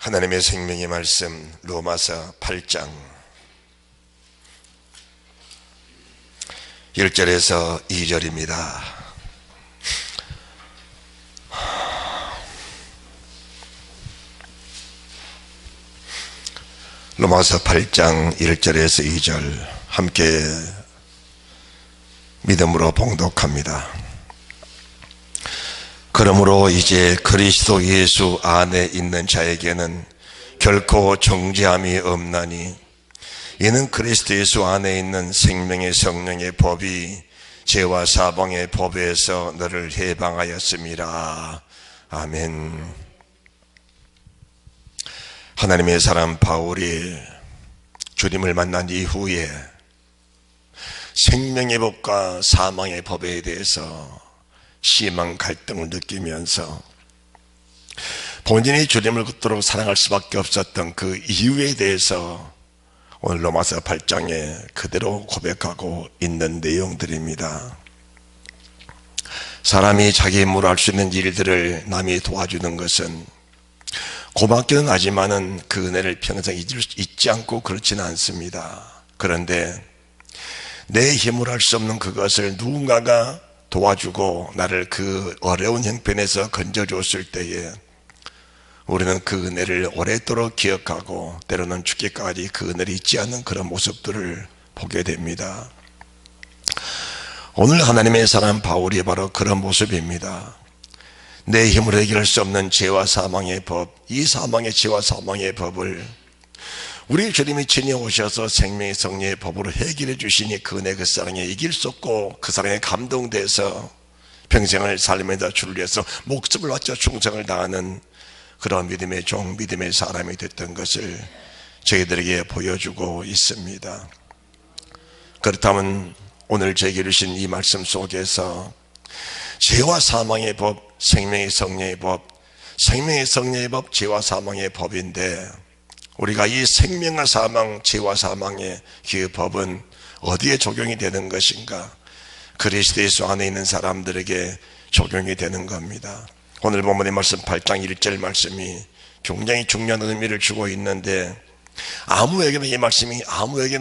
하나님의 생명의 말씀 로마서 8장 1절에서 2절입니다. 로마서 8장 1절에서 2절 함께 믿음으로 봉독합니다. 그러므로 이제 그리스도 예수 안에 있는 자에게는 결코 정죄함이 없나니 이는 그리스도 예수 안에 있는 생명의 성령의 법이 죄와 사망의 법에서 너를 해방하였음이라. 아멘. 하나님의 사람 바울이 주님을 만난 이후에 생명의 법과 사망의 법에 대해서 심한 갈등을 느끼면서 본인이 주님을 그토록 사랑할 수밖에 없었던 그 이유에 대해서 오늘 로마서 8장에 그대로 고백하고 있는 내용들입니다. 사람이 자기 힘으로 할 수 있는 일들을 남이 도와주는 것은 고맙기는 하지만은 그 은혜를 평생 잊지 않고 그렇지는 않습니다. 그런데 내 힘으로 할 수 없는 그것을 누군가가 도와주고 나를 그 어려운 형편에서 건져줬을 때에 우리는 그 은혜를 오랫도록 기억하고 때로는 죽기까지 그 은혜를 잊지 않는 그런 모습들을 보게 됩니다. 오늘 하나님의 사람 바울이 바로 그런 모습입니다. 내 힘으로 해결할 수 없는 죄와 사망의 법, 이 사망의 죄와 사망의 법을 우리 주님이 친히 오셔서 생명의 성령의 법으로 해결해 주시니 그 은혜 그 사랑에 이길 수 없고 그 사랑에 감동돼서 평생을 살면서 주를 위해서 목숨을 바쳐 충성을 다하는 그런 믿음의 종, 믿음의 사람이 됐던 것을 저희들에게 보여주고 있습니다. 그렇다면 오늘 저에게 주신 이 말씀 속에서 죄와 사망의 법, 생명의 성령의 법, 생명의 성령의 법, 죄와 사망의 법인데 우리가 이 생명과 사망, 죄와 사망의 그 법은 어디에 적용이 되는 것인가? 그리스도 예수 안에 있는 사람들에게 적용이 되는 겁니다. 오늘 본문의 말씀 8장 1절 말씀이 굉장히 중요한 의미를 주고 있는데 아무에게나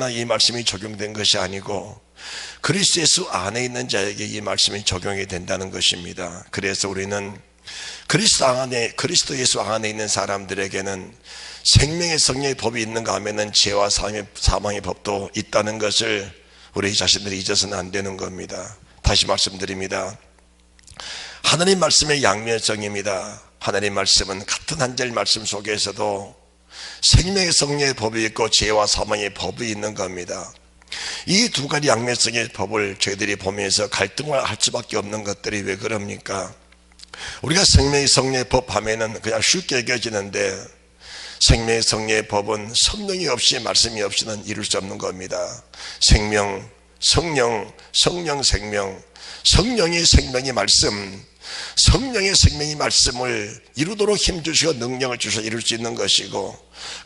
이 말씀이 적용된 것이 아니고 그리스도 예수 안에 있는 자에게 이 말씀이 적용이 된다는 것입니다. 그래서 우리는 그리스도 예수 안에 있는 사람들에게는 생명의 성령의 법이 있는가 하면은 죄와 사망의 법도 있다는 것을 우리 자신들이 잊어서는 안 되는 겁니다. 다시 말씀드립니다. 하나님 말씀의 양면성입니다. 하나님 말씀은 같은 한 절 말씀 속에서도 생명의 성령의 법이 있고 죄와 사망의 법이 있는 겁니다. 이 두 가지 양면성의 법을 저희들이 보면서 갈등을 할 수밖에 없는 것들이 왜 그럽니까? 우리가 생명의 성령의 법 하면은 그냥 쉽게 여겨지는데 생명의 성령의 법은 성령이 없이 말씀이 없이는 이룰 수 없는 겁니다. 생명, 성령, 생명, 성령의 생명의 말씀, 성령의 생명의 말씀을 이루도록 힘주시고 능력을 주셔서 이룰 수 있는 것이고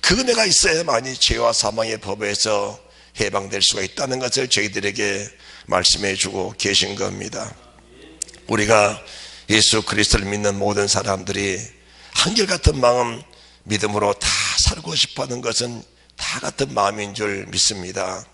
그 은혜가 있어야만이 죄와 사망의 법에서 해방될 수가 있다는 것을 저희들에게 말씀해 주고 계신 겁니다. 우리가 예수 그리스도를 믿는 모든 사람들이 한결같은 마음, 믿음으로 다 살고 싶어하는 것은 다 같은 마음인 줄 믿습니다.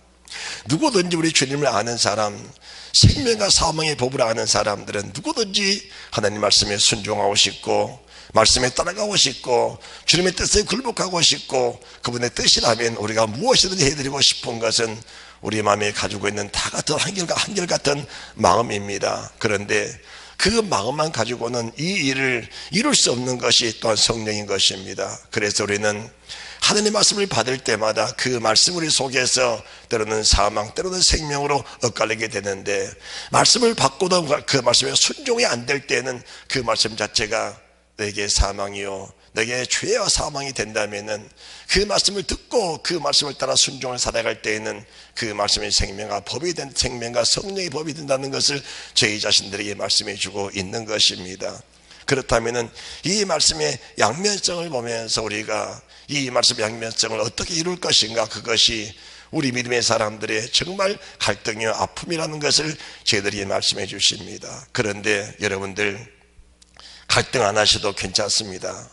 누구든지 우리 주님을 아는 사람, 생명과 사망의 법을 아는 사람들은 누구든지 하나님 말씀에 순종하고 싶고 말씀에 따라가고 싶고 주님의 뜻에 굴복하고 싶고 그분의 뜻이라면 우리가 무엇이든지 해드리고 싶은 것은 우리 마음에 가지고 있는 다 같은 한결같은 마음입니다. 그런데 그 마음만 가지고는 이 일을 이룰 수 없는 것이 또한 성령인 것입니다. 그래서 우리는 하나님의 말씀을 받을 때마다 그 말씀 우리 속에서 때로는 사망, 때로는 생명으로 엇갈리게 되는데 말씀을 받고도 그 말씀에 순종이 안 될 때는 그 말씀 자체가 내게 사망이요 내게 죄와 사망이 된다면은 그 말씀을 듣고 그 말씀을 따라 순종을 살아갈 때에는 그 말씀의 생명과 성령의 법이 된다는 것을 저희 자신들에게 말씀해 주고 있는 것입니다. 그렇다면은 이 말씀의 양면성을 보면서 우리가 이 말씀의 양면성을 어떻게 이룰 것인가, 그것이 우리 믿음의 사람들의 정말 갈등이요 아픔이라는 것을 저희들이 말씀해 주십니다. 그런데 여러분들 갈등 안 하셔도 괜찮습니다.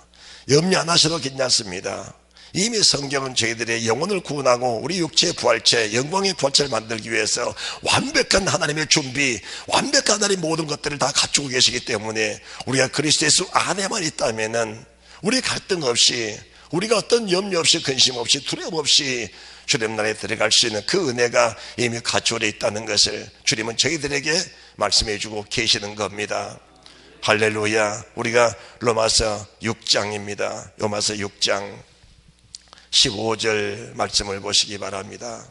염려 안 하셔도 괜찮습니다. 이미 성경은 저희들의 영혼을 구원하고 우리 육체의 부활체, 영광의 부활체를 만들기 위해서 완벽한 하나님의 준비, 완벽한 하나님의 모든 것들을 다 갖추고 계시기 때문에 우리가 그리스도 예수 안에만 있다면은 우리 갈등 없이, 우리가 어떤 염려 없이, 근심 없이, 두려움 없이 주님 나라에 들어갈 수 있는 그 은혜가 이미 갖추어져 있다는 것을 주님은 저희들에게 말씀해 주고 계시는 겁니다. 할렐루야. 우리가 로마서 6장입니다. 로마서 6장 15절 말씀을 보시기 바랍니다.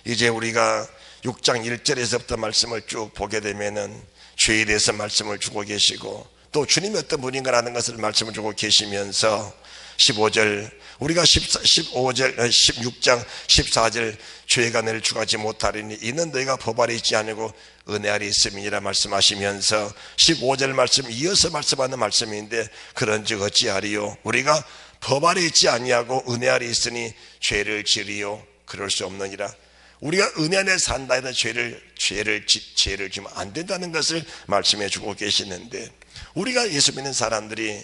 이제 우리가 6장 1절에서부터 말씀을 쭉 보게 되면은 죄에 대해서 말씀을 주고 계시고 또 주님이 어떤 분인가라는 것을 말씀을 주고 계시면서 15절, 우리가 16장 14절 죄가 너를 주가지 못하리니 이는 너희가 법 아래 있지 아니고 은혜 아래 있음이니라 말씀하시면서 15절 말씀 이어서 말씀하는 말씀인데 그런즉 어찌하리요 우리가 법 아래 있지 아니하고 은혜 아래 있으니 죄를 지으리요 그럴 수 없느니라. 우리가 은혜 안에 산다 해서 죄를 지으면 안 된다는 것을 말씀해 주고 계시는데 우리가 예수 믿는 사람들이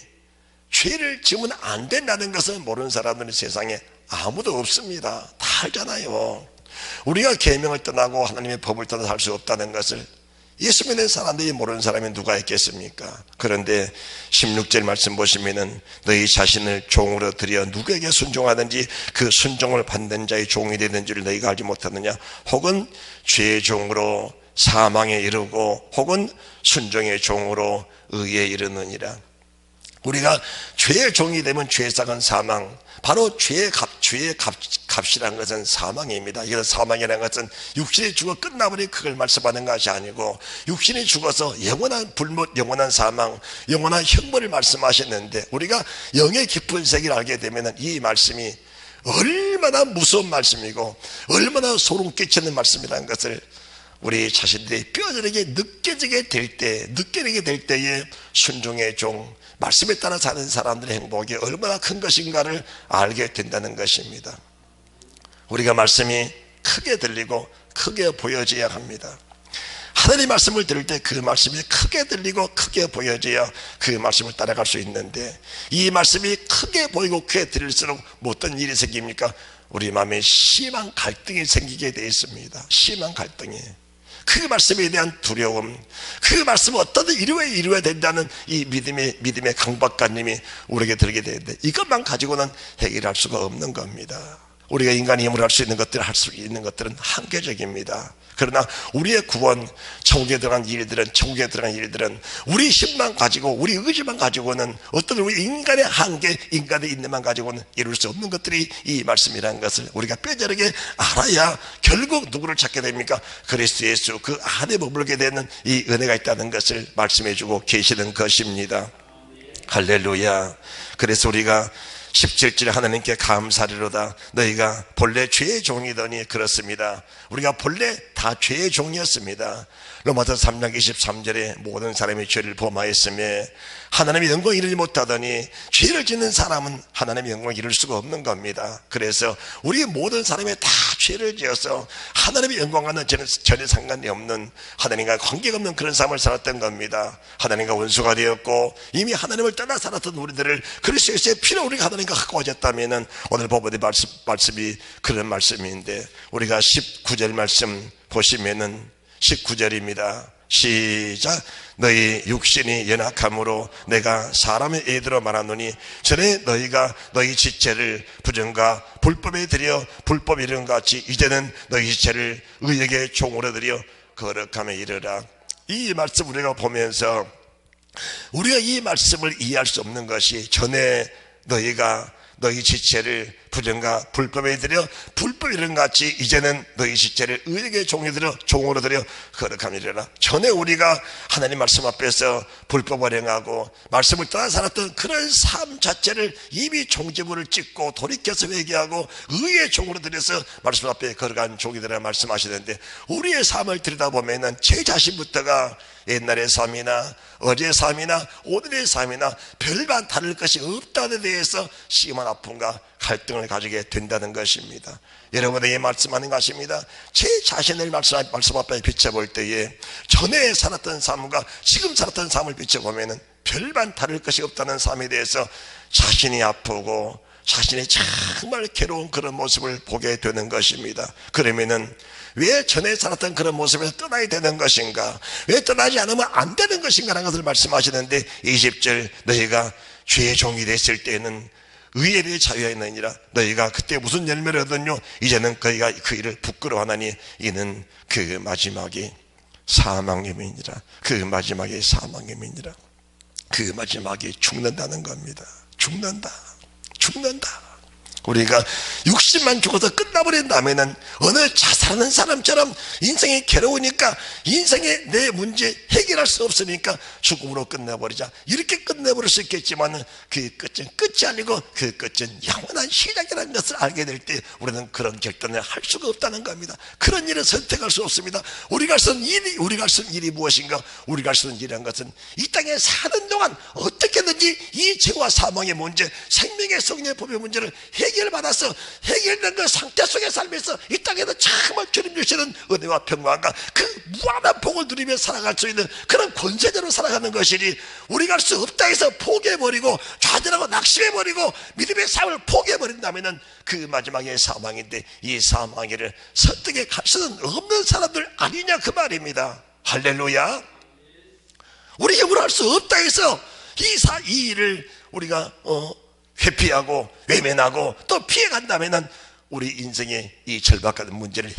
죄를 지으면 안 된다는 것을 모르는 사람들은 세상에 아무도 없습니다. 다 알잖아요. 우리가 계명을 떠나고 하나님의 법을 떠나 살 수 없다는 것을 예수 믿는 사람들이 모르는 사람이 누가 있겠습니까? 그런데 16절 말씀 보시면은 너희 자신을 종으로 드려 누구에게 순종하든지 그 순종을 받는 자의 종이 되는 줄 너희가 알지 못하느냐? 혹은 죄의 종으로 사망에 이르고 혹은 순종의 종으로 의에 이르느니라. 우리가 죄의 종이 되면 죄상은 사망, 바로 죄의 값이라는 것은 사망입니다. 이것은 사망이라는 것은 육신이 죽어 끝나버린 그걸 말씀하는 것이 아니고 육신이 죽어서 영원한 불못, 영원한 사망, 영원한 형벌을 말씀하셨는데 우리가 영의 깊은 세계를 알게 되면 이 말씀이 얼마나 무서운 말씀이고 얼마나 소름 끼치는 말씀이라는 것을 우리 자신들이 뼈저리게 느껴지게 될 때에 순종의 종, 말씀에 따라 사는 사람들의 행복이 얼마나 큰 것인가를 알게 된다는 것입니다. 우리가 말씀이 크게 들리고 크게 보여져야 합니다. 하나님 말씀을 들을 때 그 말씀이 크게 들리고 크게 보여져야 그 말씀을 따라갈 수 있는데 이 말씀이 크게 보이고 크게 들릴수록 어떤 일이 생깁니까? 우리 마음에 심한 갈등이 생기게 되어 있습니다. 심한 갈등이. 그 말씀에 대한 두려움, 그 말씀은 어떻든 이루어야 된다는 이 믿음의 강박관념이 우리에게 들게 되는데 이것만 가지고는 해결할 수가 없는 겁니다. 우리가 인간이 힘으로 할 수 있는 것들을 할 수 있는 것들은 한계적입니다. 그러나 우리의 구원, 천국에 들어간 일들은 우리 힘만 가지고 우리 의지만 가지고는 어떤 우리 인간의 한계, 인간의 인내만 가지고는 이룰 수 없는 것들이 이 말씀이라는 것을 우리가 뼈저리게 알아야 결국 누구를 찾게 됩니까? 그리스도 예수 그 안에 머물게 되는 이 은혜가 있다는 것을 말씀해 주고 계시는 것입니다. 할렐루야. 그래서 우리가 17절에 하나님께 감사리로다 너희가 본래 죄의 종이더니 그렇습니다. 우리가 본래 다 죄의 종이었습니다. 로마서 3장 23절에 모든 사람이 죄를 범하였으며 하나님의 영광을 이루지 못하더니 죄를 짓는 사람은 하나님의 영광을 이룰 수가 없는 겁니다. 그래서 우리 모든 사람이 다 죄를 지어서 하나님의 영광과는 전혀 상관이 없는 하나님과 관계가 없는 그런 삶을 살았던 겁니다. 하나님과 원수가 되었고 이미 하나님을 떠나 살았던 우리들을 그리스도의 피로 우리가 하나님과 가까워졌다면 오늘 본문의 말씀이 그런 말씀인데 우리가 19절 말씀 보시면은 19절입니다. 시작. 너희 육신이 연약함으로 내가 사람의 예대로 말하노니 전에 너희가 너희 지체를 부정과 불법에 들여 불법 이름 같이 이제는 너희 지체를 의에게 종으로 들여 거룩함에 이르라. 이 말씀 우리가 보면서 우리가 이 말씀을 이해할 수 없는 것이 전에 너희가 너희 지체를 부정과 불법에 들여 불법 이름 같이 이제는 너희 지체를 의에게 종으로 들여 거룩함에 이르라. 전에 우리가 하나님 말씀 앞에서 불법을 행하고 말씀을 떠나 살았던 그런 삶 자체를 이미 종지부를 찍고 돌이켜서 회개하고 의의 종으로 들여서 말씀 앞에 거룩한 종이 되라 말씀하시는데 우리의 삶을 들여다보면 제 자신부터가 옛날의 삶이나 어제의 삶이나 오늘의 삶이나 별반 다를 것이 없다는 데 대해서 심한 아픔과 갈등을 가지게 된다는 것입니다. 여러분에게 말씀하는 것입니다. 제 자신을 말씀 앞에 비춰볼 때에 전에 살았던 삶과 지금 살았던 삶을 비춰보면 별반 다를 것이 없다는 삶에 대해서 자신이 아프고 자신이 정말 괴로운 그런 모습을 보게 되는 것입니다. 그러면은 왜 전에 살았던 그런 모습에서 떠나야 되는 것인가, 왜 떠나지 않으면 안 되는 것인가 라는 것을 말씀하시는데, 20절 너희가 죄의 종이 됐을 때에는 의에 대해 자유하였느니라. 너희가 그때 무슨 열매를 얻었뇨? 이제는 너희가 그 일을 부끄러워하나니 이는 그 마지막이 사망임이니라. 그 마지막이 사망임이니라. 그 마지막이 죽는다는 겁니다. 죽는다. 우리가 육신만 죽어서 끝나버린다면은 어느 자살하는 사람처럼 인생이 괴로우니까, 인생의 내 문제 해결할 수 없으니까 죽음으로 끝내버리자, 이렇게 끝내버릴 수 있겠지만 그 끝은 끝이 아니고 그 끝은 영원한 시작이라는 것을 알게 될 때 우리는 그런 결단을 할 수가 없다는 겁니다. 그런 일을 선택할 수 없습니다. 우리가 할 수 있는 일이 무엇인가? 우리가 할 수 있는 일이란 것은 이 땅에 사는 동안 어떻게든지 이 죄와 사망의 문제, 생명의 성령의 법의 문제를 해결받아서 해결된 그 상태 속에 살면서 이 땅에서 정말 주님 주시는 은혜와 평강과 그 무한한 복을 누리며 살아갈 수 있는 그런 권세대로 살아가는 것이니, 우리가 할 수 없다 해서 포기해버리고 좌절하고 낙심해버리고 믿음의 삶을 포기해버린다면 그 마지막에 사망인데, 이 사망을 설득해 갈 수는 없는 사람들 아니냐 그 말입니다. 할렐루야. 우리 힘으로 할 수 없다 해서 이 일을 우리가 회피하고 외면하고 또 피해간다면 우리 인생의 이 절박한 문제를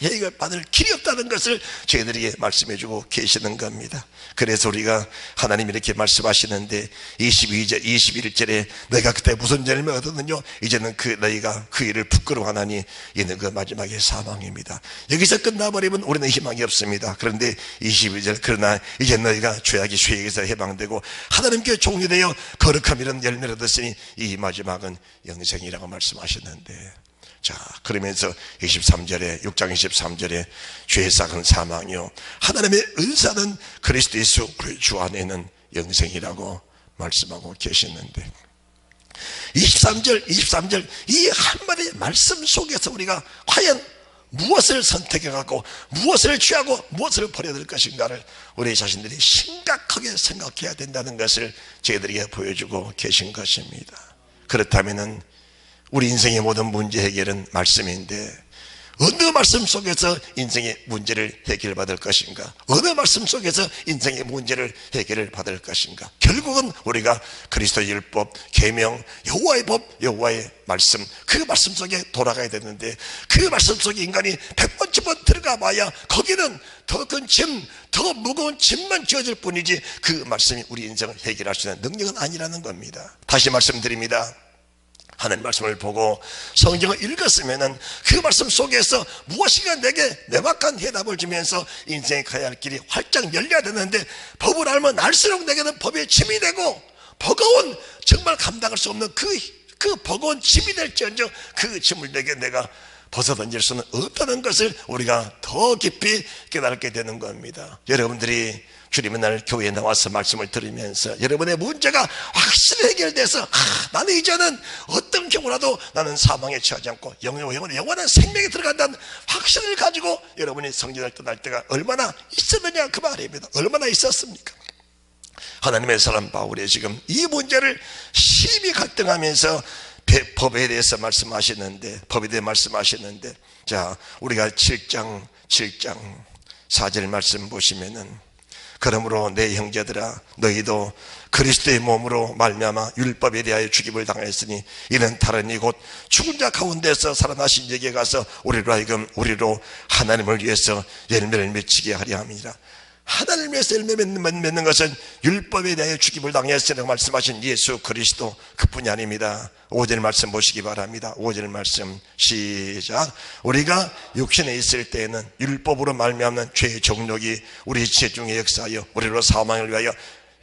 해결받을 길이 없다는 것을 저희들에게 말씀해주고 계시는 겁니다. 그래서 우리가 하나님이 이렇게 말씀하시는데, 22절 21절에 너희가 그때 무슨 열매 얻었느냐? 이제는 너희가 그 일을 부끄러워하나니 이는 그 마지막의 사망입니다. 여기서 끝나버리면 우리는 희망이 없습니다. 그런데 22절 그러나 이제 너희가 죄악에서 해방되고 하나님께 종이 되어 거룩함 이런 열매를 얻었으니 이 마지막은 영생이라고 말씀하셨는데, 자, 그러면서 23절에 6장 23절에 죄의 싹은 사망이요 하나님의 은사는 그리스도 예수 주 안에는 영생이라고 말씀하고 계시는데, 23절 이 한마디 말씀 속에서 우리가 과연 무엇을 선택해갖고 무엇을 취하고 무엇을 버려야 될 것인가를 우리 자신들이 심각하게 생각해야 된다는 것을 저희들에게 보여주고 계신 것입니다. 그렇다면은 우리 인생의 모든 문제 해결은 말씀인데, 어느 말씀 속에서 인생의 문제를 해결받을 것인가? 어느 말씀 속에서 인생의 문제를 해결을 받을 것인가? 결국은 우리가 그리스도의 율법, 계명, 여호와의 법, 여호와의 말씀, 그 말씀 속에 돌아가야 되는데, 그 말씀 속에 인간이 100번, 1000번 들어가 봐야 거기는 더 큰 짐, 더 무거운 짐만 지어질 뿐이지 그 말씀이 우리 인생을 해결할 수 있는 능력은 아니라는 겁니다. 다시 말씀드립니다. 하나님 말씀을 보고 성경을 읽었으면은 그 말씀 속에서 무엇인가 내게 명확한 해답을 주면서 인생에 가야 할 길이 활짝 열려야 되는데, 법을 알면 알수록 내게는 법의 짐이 되고 버거운, 정말 감당할 수 없는 그 버거운 짐이 될지언정 그 짐을 내가 벗어던질 수는 없다는 것을 우리가 더 깊이 깨닫게 되는 겁니다. 여러분들이 주님의 날 교회에 나와서 말씀을 들으면서 여러분의 문제가 확실히 해결돼서 나는 이제는 어떤 경우라도 나는 사망에 처하지 않고 영원한 생명에 들어간다는 확신을 가지고 여러분이 성전을 떠날 때가 얼마나 있었느냐 그 말입니다. 얼마나 있었습니까? 하나님의 사람 바울이 지금 이 문제를 심히 갈등하면서 법에 대해서 말씀하시는데, 법에 대해 말씀하시는데, 자, 우리가 7장 4절 말씀 보시면은, 그러므로 내 형제들아 너희도 그리스도의 몸으로 말미암아 율법에 대하여 죽임을 당하였으니 이는 다른 이 곧 죽은 자 가운데서 살아나신 이에게 가서 우리로 하나님을 위해서 열매를 맺히게 하려 함이니라. 하나님을 위해서 열매 맺는 것은 율법에 대하여 죽임을 당하였으라고 말씀하신 예수 그리스도 그뿐이 아닙니다. 5절 말씀 보시기 바랍니다. 5절 말씀 시작. 우리가 육신에 있을 때에는 율법으로 말미암는 죄의 정욕이 우리 지체 중에 역사하여 우리로 사망을 위하여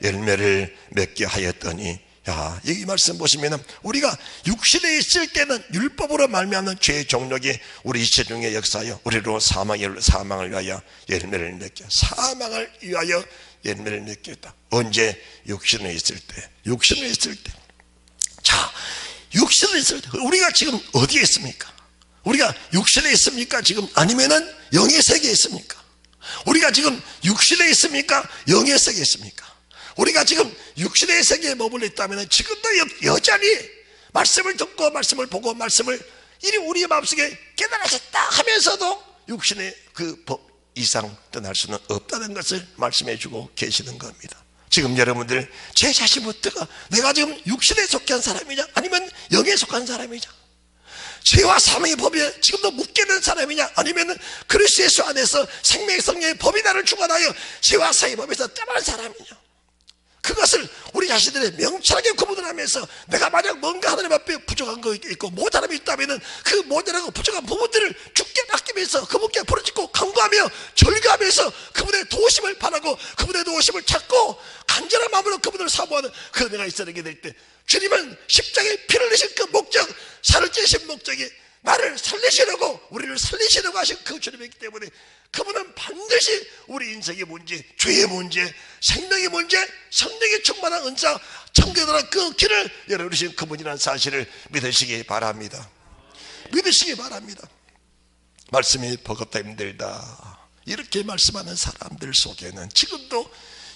열매를 맺게 하였더니, 야, 이 말씀 보시면은 우리가 육신에 있을 때는 율법으로 말미암는 죄의 정욕이 우리 지체 중에 역사하여 우리로 사망을 위하여 열매를 맺게, 사망을 위하여 열매를 맺겠다. 언제? 육신에 있을 때. 자, 육신에 있을 때 우리가 지금 어디에 있습니까? 우리가 육신에 있습니까? 지금 아니면은 영의 세계에 있습니까? 우리가 지금 육신에 있습니까? 영의 세계에 있습니까? 우리가 지금 육신의 세계에 머물러 있다면 지금도 여전히 말씀을 듣고 말씀을 보고 말씀을 이리 우리의 마음속에 깨달아졌다 하면서도 육신의 그 법 이상 떠날 수는 없다는 것을 말씀해 주고 계시는 겁니다. 지금 여러분들 제 자신부터가 내가 지금 육신에 속한 사람이냐 아니면 영에 속한 사람이냐, 죄와 사망의 법에 지금도 묶여 있는 사람이냐 아니면 그리스도 예수 안에서 생명의 성령의 법이 나를 주관하여 죄와 사망의 법에서 떠나는 사람이냐, 그것을 우리 자신들의 명철하게 구분을 하면서 내가 만약 뭔가 하나님 앞에 부족한 거 있고 모자람이 있다면 그 모자라고 부족한 부분들을 주께 맡기면서 그분께 부르짖고 간구하며 절규하면서 그분의 도우심을 바라고 그분의 도우심을 찾고 간절한 마음으로 그분을 사모하는 그 은혜가 있어야 될 때, 주님은 십자가에 피를 내신 그 목적, 살을 찌신 목적이 나를 살리시려고 우리를 살리시려고 하신 그 주님이기 때문에 그분은 반드시 우리 인생의 문제, 죄의 문제, 생명의 문제, 성령의 충만한 은사, 청교도란 그 길을 열어주신 그분이라는 사실을 믿으시기 바랍니다. 믿으시기 바랍니다. 말씀이 버겁다 힘들다 이렇게 말씀하는 사람들 속에는 지금도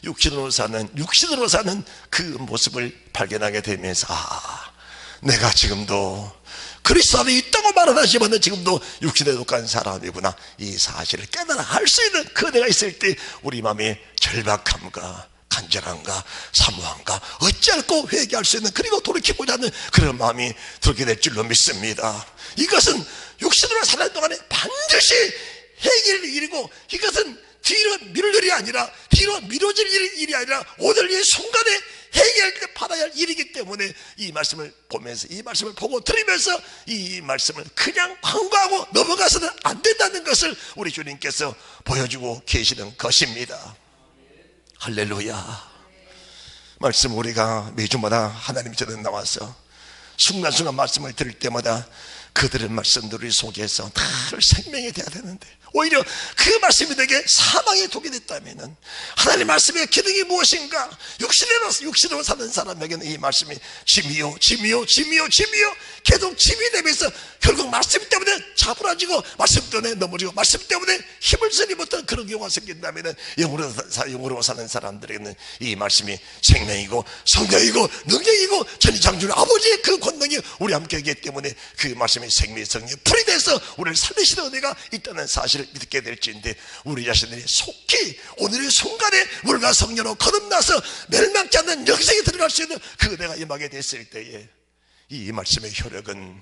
육신으로 사는 그 모습을 발견하게 되면서 내가 지금도 그리스도 안에 있다고 말은 하지만 지금도 육신에 속한 사람이구나, 이 사실을 깨달아 할 수 있는 그 은혜가 있을 때 우리 마음에 절박함과 간절함과 사모함과 어찌할꼬 회개할 수 있는, 그리고 돌이키고자 하는 그런 마음이 들게 될 줄로 믿습니다. 이것은 육신으로 사는 동안에 반드시 해결될 일이고, 이것은 뒤로 미룰 일이 아니라, 뒤로 미뤄질 일이 아니라 오늘 이 순간에 해결할 때 받아야 할 일이기 때문에 이 말씀을 보면서, 이 말씀을 보고 들으면서 이 말씀을 그냥 간과하고 넘어가서는 안 된다는 것을 우리 주님께서 보여주고 계시는 것입니다. 할렐루야. 말씀 우리가 매주마다 하나님 전에 나와서 순간순간 말씀을 들을 때마다 그들의 말씀들이 속에서 나를 생명이 돼야 되는데, 오히려 그 말씀이 내게 사망의 독이 됐다면 하나님 말씀의 기능이 무엇인가? 육신으로 사는 사람에게는 이 말씀이 짐이요 계속 짐이 되면서 결국 말씀 때문에 자부라지고 말씀 때문에 넘어지고 말씀 때문에 힘을 쓰지 못하는 그런 경우가 생긴다면 영으로 사는 사람들에게는 이 말씀이 생명이고 성령이고 능력이고 전지창조의 아버지의 그 권능이 우리 함께 하기 때문에 그 말씀이 생명의 성령의 불이 돼서 우리를 살리시는 은혜가 있다는 사실을 믿게 될지인데, 우리 자신들이 속히 오늘의 순간에 물과 성령으로 거듭나서 멸망치 않는 영생에 들어갈 수 있는 그 은혜가 임하게 됐을 때에 이 말씀의 효력은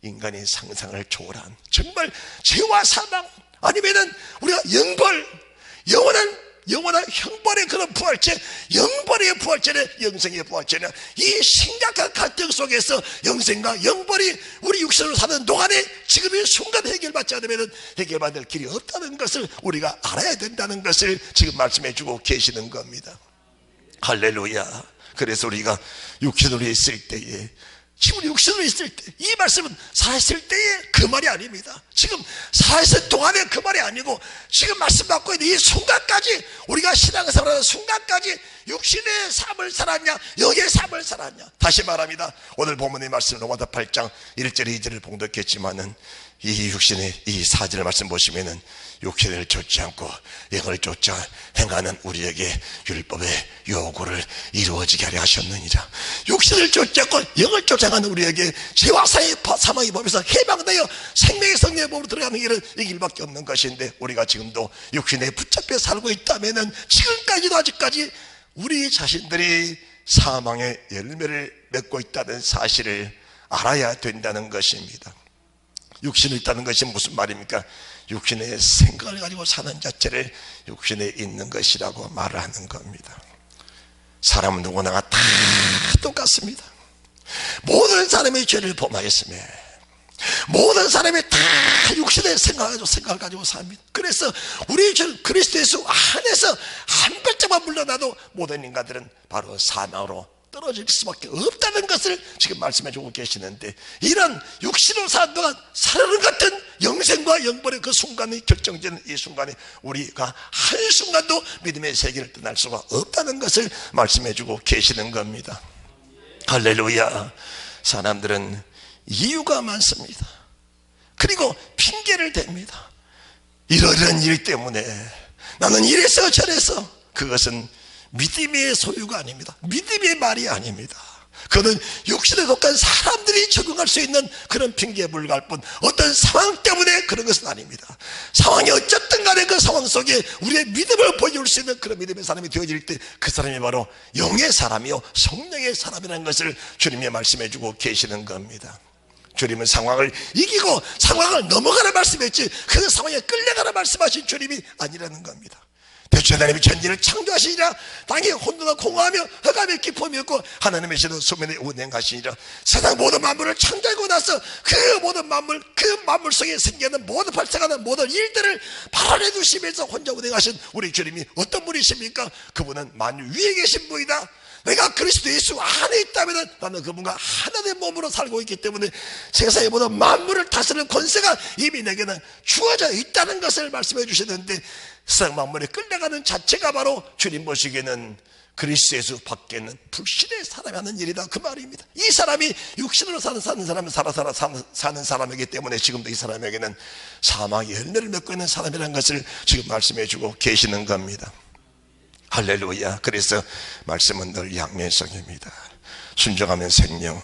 인간이 상상을 초월한 정말 죄와 사망 아니면은 우리가 영원한 형벌의 그런 부활체, 영벌의 부활체냐 영생의 부활체냐, 이 심각한 갈등 속에서 영생과 영벌이 우리 육신으로 사는 동안에 지금 이 순간 해결받지 않으면 해결받을 길이 없다는 것을 우리가 알아야 된다는 것을 지금 말씀해 주고 계시는 겁니다. 할렐루야. 그래서 우리가 육신으로 있을 때에, 지금 육신으로 있을 때, 이 말씀은 살아있을 때의 그 말이 아닙니다. 지금 살아있을 동안의 그 말이 아니고 지금 말씀 받고 있는 이 순간까지, 우리가 신앙생활하는 순간까지 육신의 삶을 살았냐 영의 삶을 살았냐. 다시 말합니다. 오늘 본문의 말씀 로마서 8장 1절 2절을 봉독했지만은 이 육신의 이 4절 말씀 보시면은 육신을 쫓지 않고 영을 쫓아 행하는 우리에게 율법의 요구를 이루어지게 하려 하셨느니라. 육신을 쫓지 않고 영을 쫓아가는 우리에게 죄와 사망의 법에서 해방되어 생명의 성령의 법으로 들어가는 길은 이 길밖에 없는 것인데, 우리가 지금도 육신에 붙잡혀 살고 있다면은 지금까지도 아직까지 우리 자신들이 사망의 열매를 맺고 있다는 사실을 알아야 된다는 것입니다. 육신이 있다는 것이 무슨 말입니까? 육신의 생각을 가지고 사는 자체를 육신에 있는 것이라고 말을 하는 겁니다. 사람은 누구나 다 똑같습니다. 모든 사람이 죄를 범하였으며 모든 사람이 다 육신의 생각을 가지고 삽니다. 그래서 우리 주 그리스도 예수 안에서 한 발짝만 물러나도 모든 인간들은 바로 사망으로 떨어질 수밖에 없다는 것을 지금 말씀해 주고 계시는데, 이런 육신으로 사는 동안 사르는 같은 영생과 영벌의 그 순간이 결정되는 이 순간에 우리가 한순간도 믿음의 세계를 떠날 수가 없다는 것을 말씀해 주고 계시는 겁니다. 할렐루야. 사람들은 이유가 많습니다. 그리고 핑계를 댑니다. 이러이러한 일 때문에 나는 이래서 저래서. 그것은 믿음의 소유가 아닙니다. 믿음의 말이 아닙니다. 그는 육신에 속한 사람들이 적응할 수 있는 그런 핑계에 불과할 뿐 어떤 상황 때문에 그런 것은 아닙니다. 상황이 어쨌든 간에 그 상황 속에 우리의 믿음을 보여줄 수 있는 그런 믿음의 사람이 되어질 때 그 사람이 바로 영의 사람이요 성령의 사람이라는 것을 주님이 말씀해 주고 계시는 겁니다. 주님은 상황을 이기고 상황을 넘어가라 말씀했지 그 상황에 끌려가라 말씀하신 주님이 아니라는 겁니다. 대초에 하나님이 천지를 창조하시니라 땅에 혼돈과 공허하며 흑암의 깊음이 없고 하나님의 신은 수면에 운행하시니라. 세상 모든 만물을 창조하고 나서 그 모든 만물, 그 만물 속에 생기는 모든 발생하는 모든 일들을 발안해 두시면서 혼자 운행하신 우리 주님이 어떤 분이십니까? 그분은 만유 위에 계신 분이다. 내가 그리스도 예수 안에 있다면 나는 그분과 하나된 몸으로 살고 있기 때문에 세상의 모든 만물을 다스리는 권세가 이미 내게는 주어져 있다는 것을 말씀해 주시는데 세상 만물에 끌려가는 자체가 바로 주님 보시기에는 그리스도 예수 밖에는 불신의 사람이 하는 일이다 그 말입니다. 이 사람이 육신으로 사는 사람은 사는 사람이기 때문에 지금도 이 사람에게는 사망의 열매를 맺고 있는 사람이라는 것을 지금 말씀해 주고 계시는 겁니다. 할렐루야. 그래서 말씀은 늘 양면성입니다. 순종하면 생명,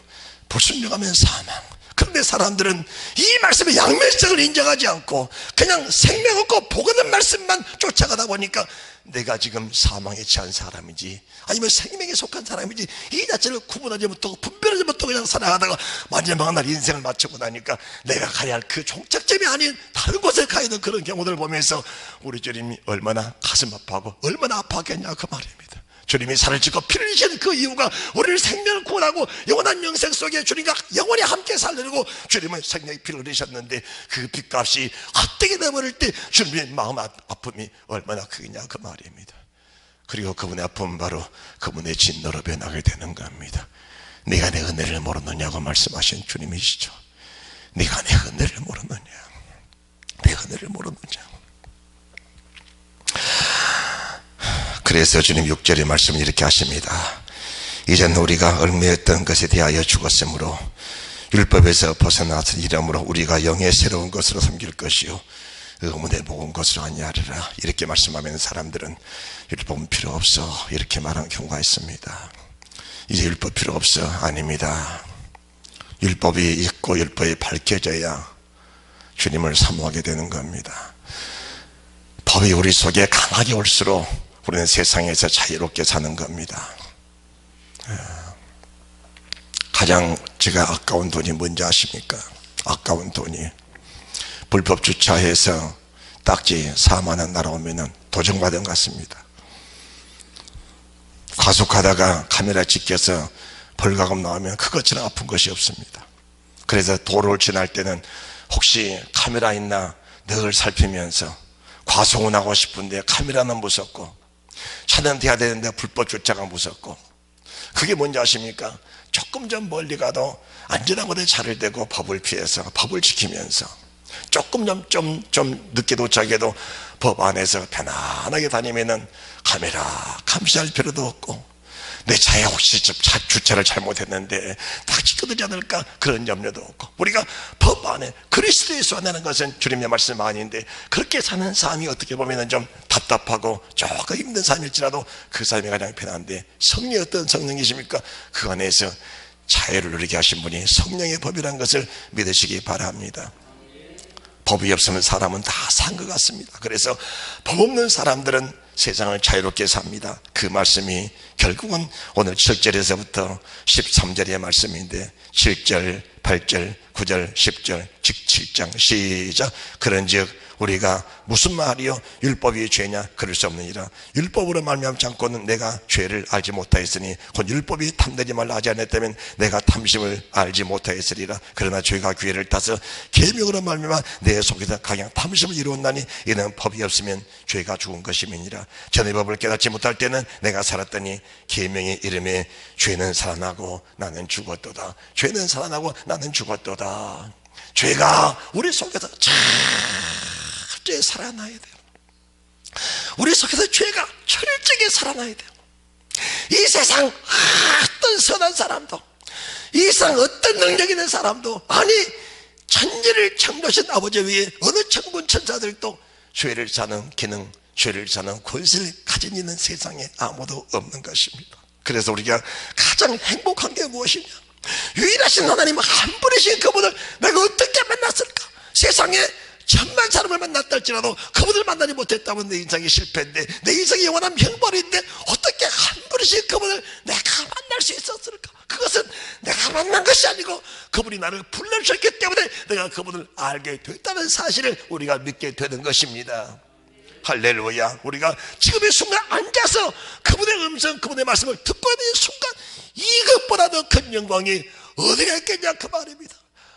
불순종하면 사망. 그런데 사람들은 이 말씀의 양면성을 인정하지 않고 그냥 생명 없고 복 없는 말씀만 쫓아가다 보니까 내가 지금 사망에 처한 사람인지 아니면 생명에 속한 사람인지 이 자체를 구분하지 못하고 분별하지 못하고 그냥 살아가다가 마지막 날 인생을 마치고 나니까 내가 가야 할 그 종착점이 아닌 다른 곳에 가 있는 그런 경우를 보면서 우리 주님이 얼마나 가슴 아파하고 얼마나 아파하겠냐 그 말입니다. 주님이 살을 찢고 피를 흘리신 그 이유가 우리를 생명을 구원하고 영원한 영생 속에 주님과 영원히 함께 살려고 주님은 생명의 피를 흘리셨는데 그 빚값이 헛되게 내버릴 때 주님의 마음 아픔이 얼마나 크겠냐 그 말입니다. 그리고 그분의 아픔은 바로 그분의 진노로 변하게 되는 겁니다. 네가 내 은혜를 모르느냐고 말씀하신 주님이시죠. 네가 내 은혜를 모르느냐, 내 은혜를 모르느냐. 그래서 주님 6절의 말씀을 이렇게 하십니다. 이제는 우리가 얽매였던 것에 대하여 죽었으므로 율법에서 벗어나서 이름으로 우리가 영의 새로운 것으로 섬길 것이요 의문의 모은 것으로 아니하리라. 이렇게 말씀하면 사람들은 율법은 필요 없어 이렇게 말하는 경우가 있습니다. 이제 율법 필요 없어. 아닙니다. 율법이 있고 율법이 밝혀져야 주님을 사모하게 되는 겁니다. 법이 우리 속에 강하게 올수록 우리는 세상에서 자유롭게 사는 겁니다. 가장 제가 아까운 돈이 뭔지 아십니까? 아까운 돈이 불법 주차해서 딱지 4만 원 날아오면 도정받은 것 같습니다. 과속하다가 카메라 찍혀서 벌가금 나오면 그것처럼 아픈 것이 없습니다. 그래서 도로를 지날 때는 혹시 카메라 있나 늘 살피면서 과속은 하고 싶은데 카메라는 무섭고 차는 돼야 되는데 불법 주차가 무섭고 그게 뭔지 아십니까? 조금 좀 멀리 가도 안전한 곳에 차를 대고 법을 피해서 법을 지키면서 조금 좀 늦게 도착해도 법 안에서 편안하게 다니면은 카메라 감시할 필요도 없고 내 차에 혹시 주차를 잘못했는데 딱지 끊어지 않을까 그런 염려도 없고 우리가 법 안에 그리스도 예수 안에는 것은 주님의 말씀 아닌데 그렇게 사는 삶이 어떻게 보면 좀 답답하고 조금 힘든 삶일지라도 그 삶이 가장 편한데 성령이 어떤 성령이십니까? 그 안에서 자유를 누리게 하신 분이 성령의 법이라는 것을 믿으시기 바랍니다. 법이 없으면 사람은 다 산 것 같습니다. 그래서 법 없는 사람들은 세상을 자유롭게 삽니다. 그 말씀이 결국은 오늘 7절에서부터 13절의 말씀인데 7절, 8절, 9절, 10절, 즉 7장 시작. 그런즉 우리가 무슨 말이요? 율법이 죄냐? 그럴 수 없느니라. 율법으로 말미암지 않고는 내가 죄를 알지 못하였으니 곧 율법이 탐내지 말라 하지 않았다면 내가 탐심을 알지 못하였으리라. 그러나 죄가 기회를 타서 계명으로 말미암아 내 속에서 강한 탐심을 이루었나니 이는 법이 없으면 죄가 죽은 것임이니라. 전의 법을 깨닫지 못할 때는 내가 살았더니 계명의 이름에 죄는 살아나고 나는 죽었도다. 죄는 살아나고 나는 죽었도다. 죄가 우리 속에서 철저히 살아나야 돼요. 우리 속에서 죄가 철저하게 살아나야 돼요. 이 세상 어떤 선한 사람도 이 세상 어떤 능력 있는 사람도 아니 천지를 창조하신 아버지 위에 어느 천군 천사들도 죄를 사는 기능 죄를 사는 권세를 가진 이는 세상에 아무도 없는 것입니다. 그래서 우리가 가장 행복한 게 무엇이냐? 유일하신 하나님 한 분이신 그분을 내가 어떻게 만났을까? 세상에 천만 사람을 만났다 할지라도 그분을 만나지 못했다면 내 인생이 실패인데, 내 인생이 영원한 형벌인데 어떻게 한 분이신 그분을 내가 만날 수 있었을까? 그것은 내가 만난 것이 아니고 그분이 나를 불러주셨기 때문에 내가 그분을 알게 됐다는 사실을 우리가 믿게 되는 것입니다. 할렐루야. 우리가 지금 이 순간 앉아서 그분의 음성, 그분의 말씀을 듣고 있는 이 순간, 이것보다 더 큰 영광이 어디가 있겠냐 그 말입니다.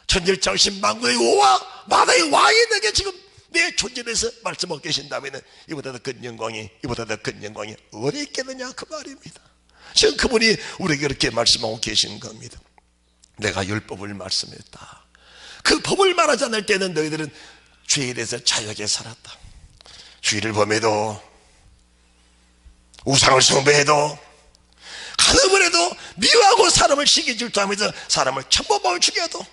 천지창신 만국의 오와 만화의 왕이 내게 지금 내 존재에서 말씀하고 계신다면 이보다 더 큰 영광이, 이보다 더 큰 영광이 어디 있겠느냐 그 말입니다. 지금 그분이 우리에게 그렇게 말씀하고 계신 겁니다. 내가 율법을 말씀했다. 그 법을 말하지 않을 때는 너희들은 죄에 대해서 자유하게 살았다. 주의를 범해도, 우상을 숭배해도, 간음을 해도, 미워하고 사람을 시기 질투하면서 사람을 천벌받아 죽여도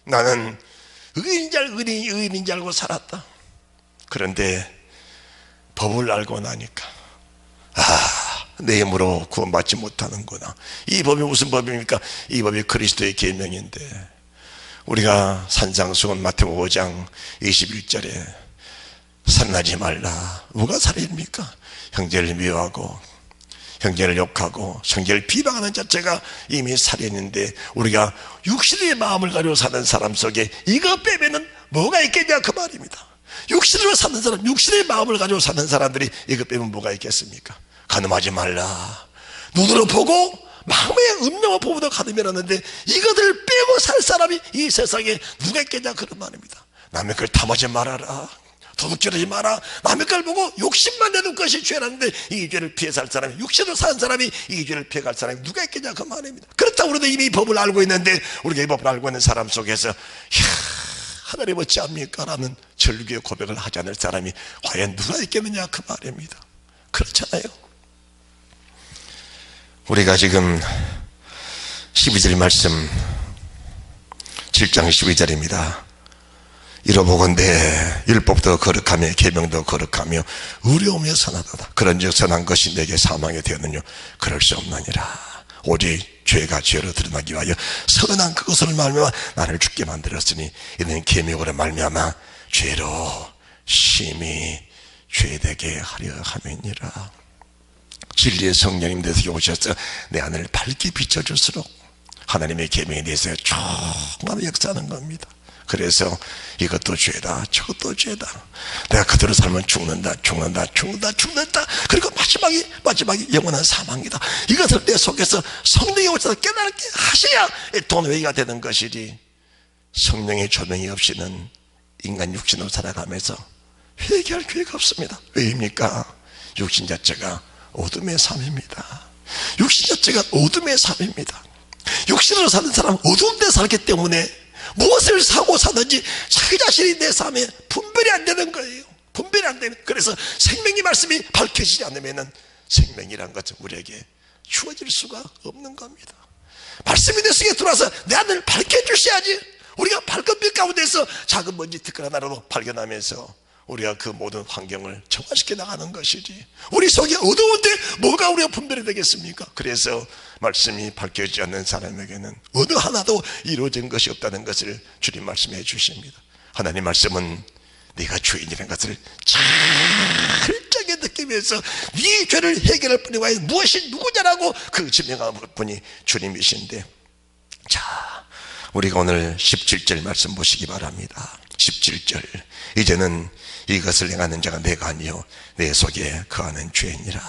나는 의인인 줄 알고 살았다. 그런데 법을 알고 나니까 내 힘으로 구원받지 못하는구나. 이 법이 무슨 법입니까? 이 법이 그리스도의 계명인데, 우리가 산상수훈 마태복음 5장 21절에 살인하지 말라. 누가 살인입니까? 형제를 미워하고 형제를 욕하고 형제를 비방하는 자체가 이미 살인인데, 우리가 육신의 마음을 가지고 사는 사람 속에 이거 빼면은 뭐가 있겠냐 그 말입니다. 육신으로 사는 사람, 육신의 마음을 가지고 사는 사람들이 이거 빼면 뭐가 있겠습니까? 간음하지 말라. 눈으로 보고 마음의 음료만 보고도 간음이라는데, 이것들을 빼고 살 사람이 이 세상에 누가 있겠냐 그런 말입니다. 남의 걸 탐하지 말아라. 도둑질하지 마라. 남의 걸 보고 욕심만 내는 것이 죄라는데, 이 죄를 피해 살 사람이, 육신으로 사는 사람이 이 죄를 피해 갈 사람이 누가 있겠냐 그 말입니다. 그렇다고 우리도 이미 법을 알고 있는데, 우리가 이 법을 알고 있는 사람 속에서 하나님 어찌합니까? 라는 절규의 고백을 하지 않을 사람이 과연 누가 있겠느냐 그 말입니다. 그렇잖아요. 우리가 지금 12절 말씀, 7장 12절입니다. 이러보건대 율법도 거룩하며 계명도 거룩하며 의로우며 선하도다. 그런즉 선한 것이 내게 사망이 되었느냐? 그럴 수 없느니라. 오직 죄가 죄로 드러나기 위하여 선한 그것을 말미암아 나를 죽게 만들었으니, 이는 계명으로 말미암아 죄로 심히 죄되게 하려 함이니라. 진리의 성령님 내게 오셔서 내 안을 밝게 비춰줄수록 하나님의 계명에 대해서 정말 역사하는 겁니다. 그래서 이것도 죄다, 저것도 죄다, 내가 그대로 살면 죽는다. 그리고 마지막이 영원한 사망이다. 이것을 내 속에서 성령이 오셔서 깨닫게 하셔야 돈웨이가 되는 것이지, 성령의 조명이 없이는 인간 육신으로 살아가면서 회개할 기회가 없습니다. 왜입니까? 육신 자체가 어둠의 삶입니다. 육신 자체가 어둠의 삶입니다. 육신으로 사는 사람은 어두운 데 살기 때문에 무엇을 사고 사든지 자기 자신이 내 삶에 분별이 안 되는 거예요. 분별이 안 되는. 그래서 생명의 말씀이 밝혀지지 않으면 생명이란 것은 우리에게 주어질 수가 없는 겁니다. 말씀이 내 속에 들어와서 내 안을 밝혀주셔야지. 우리가 밝은빛 가운데서 작은 먼지 티끌 하나라도 발견하면서 우리가 그 모든 환경을 정화시켜 나가는 것이지, 우리 속에 어두운데 뭐가 우리가 분별이 되겠습니까? 그래서 말씀이 밝혀지지 않는 사람에게는 어느 하나도 이루어진 것이 없다는 것을 주님 말씀해 주십니다. 하나님 말씀은 네가 죄인이라는 것을 철저하게 느끼면서 네 죄를 해결할 뿐이 아니라 무엇이 누구냐라고 그 증명하는 분이 주님이신데, 자, 우리가 오늘 17절 말씀 보시기 바랍니다. 17절, 이제는 이것을 행하는 자가 내가 아니요 내 속에 거하는 죄이니라.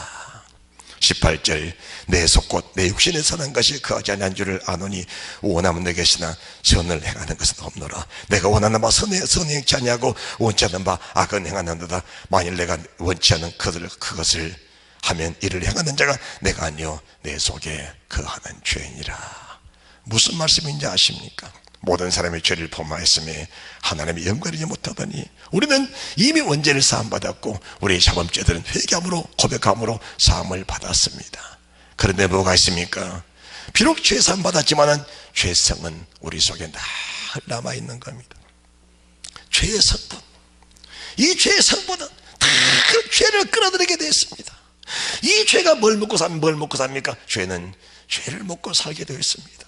18절, 내 속 곧 내 육신에 사는 것이 거하지 아니한 줄을 아노니 원하면 내 것이나 선을 행하는 것은 없노라. 내가 원하는 바 선을 행치 아니하고 원치 않는 바 악은 행하는도다. 만일 내가 원치 않는 그것을 하면 이를 행하는 자가 내가 아니요 내 속에 거하는 죄이니라. 무슨 말씀인지 아십니까? 모든 사람의 죄를 범하였음에 하나님이 영광이지 못하더니, 우리는 이미 원죄를 사함받았고 우리의 자범죄들은 회개함으로 고백함으로 사함을 받았습니다. 그런데 뭐가 있습니까? 비록 죄 사함 받았지만은 죄성은 우리 속에 늘 남아있는 겁니다. 죄의 성분, 이 죄의 성분은 다 그 죄를 끌어들이게 되었습니다. 이 죄가 뭘 먹고 삽니까? 죄는 죄를 먹고 살게 되어 있습니다.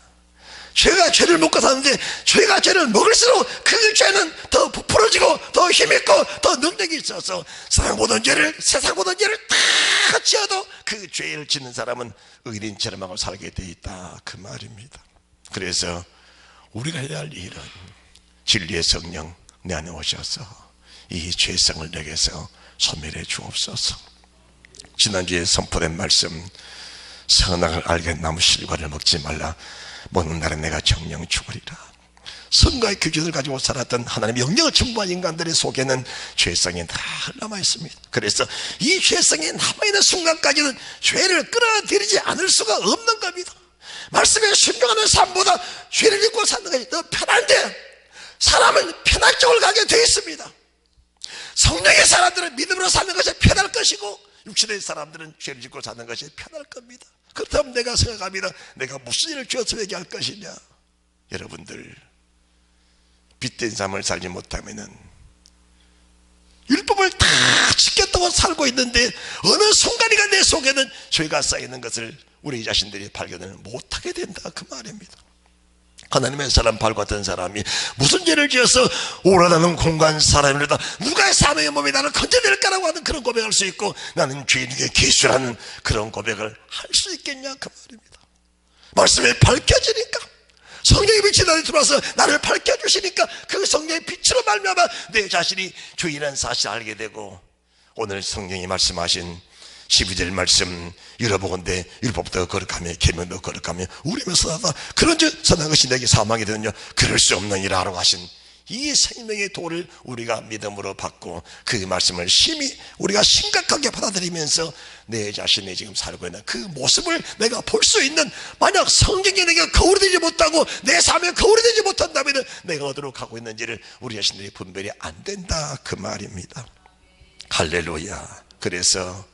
죄가 죄를 먹고 사는데 죄가 죄를 먹을수록 그 죄는 더 부풀어지고 더 힘있고 더 능력이 있어서 세상 모든 죄를 다 지어도 그 죄를 짓는 사람은 의인처럼 하고 살게 되어 있다, 그 말입니다. 그래서 우리가 해야 할 일은 진리의 성령 내 안에 오셔서 이 죄성을 내게서 소멸해 주옵소서. 지난주에 선포된 말씀, 선악을 알게 나무 실과를 먹지 말라, 먹는 날은 내가 정령 죽으리라. 선과의 규준을 가지고 살았던 하나님의 영역을 전부한 인간들의 속에는 죄성이 다 남아 있습니다. 그래서 이 죄성이 남아있는 순간까지는 죄를 끌어들이지 않을 수가 없는 겁니다. 말씀에 순종하는 삶보다 죄를 짓고 사는 것이 더 편한데 사람은 편한 쪽을 가게 되어 있습니다. 성령의 사람들은 믿음으로 사는 것이 편할 것이고 육신의 사람들은 죄를 짓고 사는 것이 편할 겁니다. 그렇다면 내가 생각합니다. 내가 무슨 일을 죄어서 얘기할 것이냐. 여러분들 빛된 삶을 살지 못하면은 율법을 다 지켰다고 살고 있는데 어느 순간인가 내 속에는 죄가 쌓이는 것을 우리 자신들이 발견을 못하게 된다, 그 말입니다. 하나님의 사람 발같은 사람이 무슨 죄를 지어서 오라다는 공간 사람이다 누가 사람의 몸이 나를 건져낼까라고 하는 그런 고백을 할 수 있고 나는 죄인에게 계수라는 그런 고백을 할 수 있겠냐, 그 말입니다. 말씀에 밝혀지니까 성령의 빛이 나를 들어와서 나를 밝혀주시니까 그 성령의 빛으로 말미암아 내 자신이 죄인이라는 사실을 알게 되고 오늘 성령이 말씀하신 12절 말씀 열어보건대 율법도 거룩하며 계명도 거룩하며 우리며 선하다. 그런즉 선한 것이 내게 사망이 되느냐 그럴 수 없느니라 라고 하신 이 생명의 도를 우리가 믿음으로 받고 그 말씀을 심히 우리가 심각하게 받아들이면서 내 자신이 지금 살고 있는 그 모습을 내가 볼 수 있는, 만약 성경이 내가 거울이 되지 못하고 내 삶에 거울이 되지 못한다면 내가 어디로 가고 있는지를 우리 자신들이 분별이 안 된다, 그 말입니다. 할렐루야. 그래서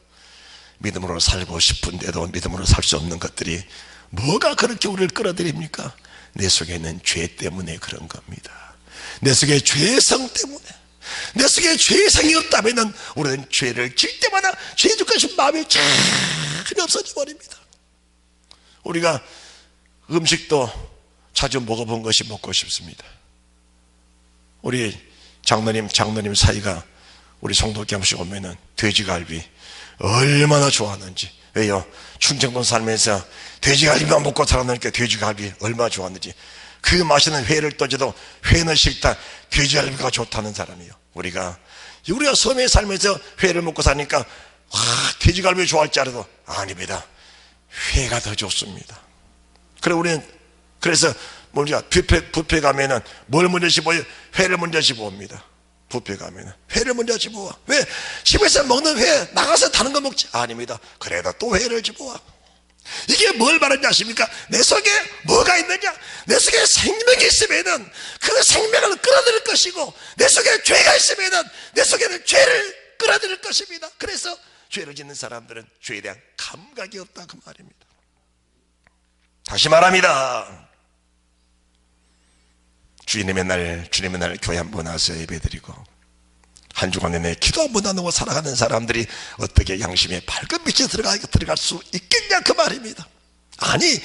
믿음으로 살고 싶은데도 믿음으로 살 수 없는 것들이 뭐가 그렇게 우리를 끌어들입니까? 내 속에 있는 죄 때문에 그런 겁니다. 내 속에 죄성 때문에. 내 속에 죄성이 없다면 우리는 죄를 질 때마다 죄 짓고 싶은 마음이 전혀 없어져 버립니다. 우리가 음식도 자주 먹어본 것이 먹고 싶습니다. 우리 장로님 사이가 우리 성도께 한 번씩 오면은 돼지갈비 얼마나 좋아하는지. 왜요? 충청도 살면서 돼지갈비만 먹고 살았으니까 돼지갈비 얼마나 좋았는지. 그 맛있는 회를 떠줘도 회는 싫다, 돼지갈비가 좋다는 사람이에요. 우리가 섬에 살면서 회를 먹고 사니까 돼지갈비 좋아할 줄 알아도 아닙니다. 회가 더 좋습니다. 그래서 우리가 뷔페 가면은 뭘 먼저 집어요? 회를 먼저 집어옵니다. 뷔페 가면은 회를 먼저 집어와. 왜? 집에서 먹는 회 나가서 다른 거 먹지? 아닙니다. 그래도 또 회를 집어와. 이게 뭘 말하는지 아십니까? 내 속에 뭐가 있느냐? 내 속에 생명이 있으면은 그 생명을 끌어들일 것이고 내 속에 죄가 있으면은 내 속에는 죄를 끌어들일 것입니다. 그래서 죄를 짓는 사람들은 죄에 대한 감각이 없다, 그 말입니다. 다시 말합니다. 주님의 날 교회 한 번 와서 예배드리고 한 주간 내내 기도 한 번 안 하고 살아가는 사람들이 어떻게 양심의 밝은 빛에 들어갈 수 있겠냐, 그 말입니다. 아니,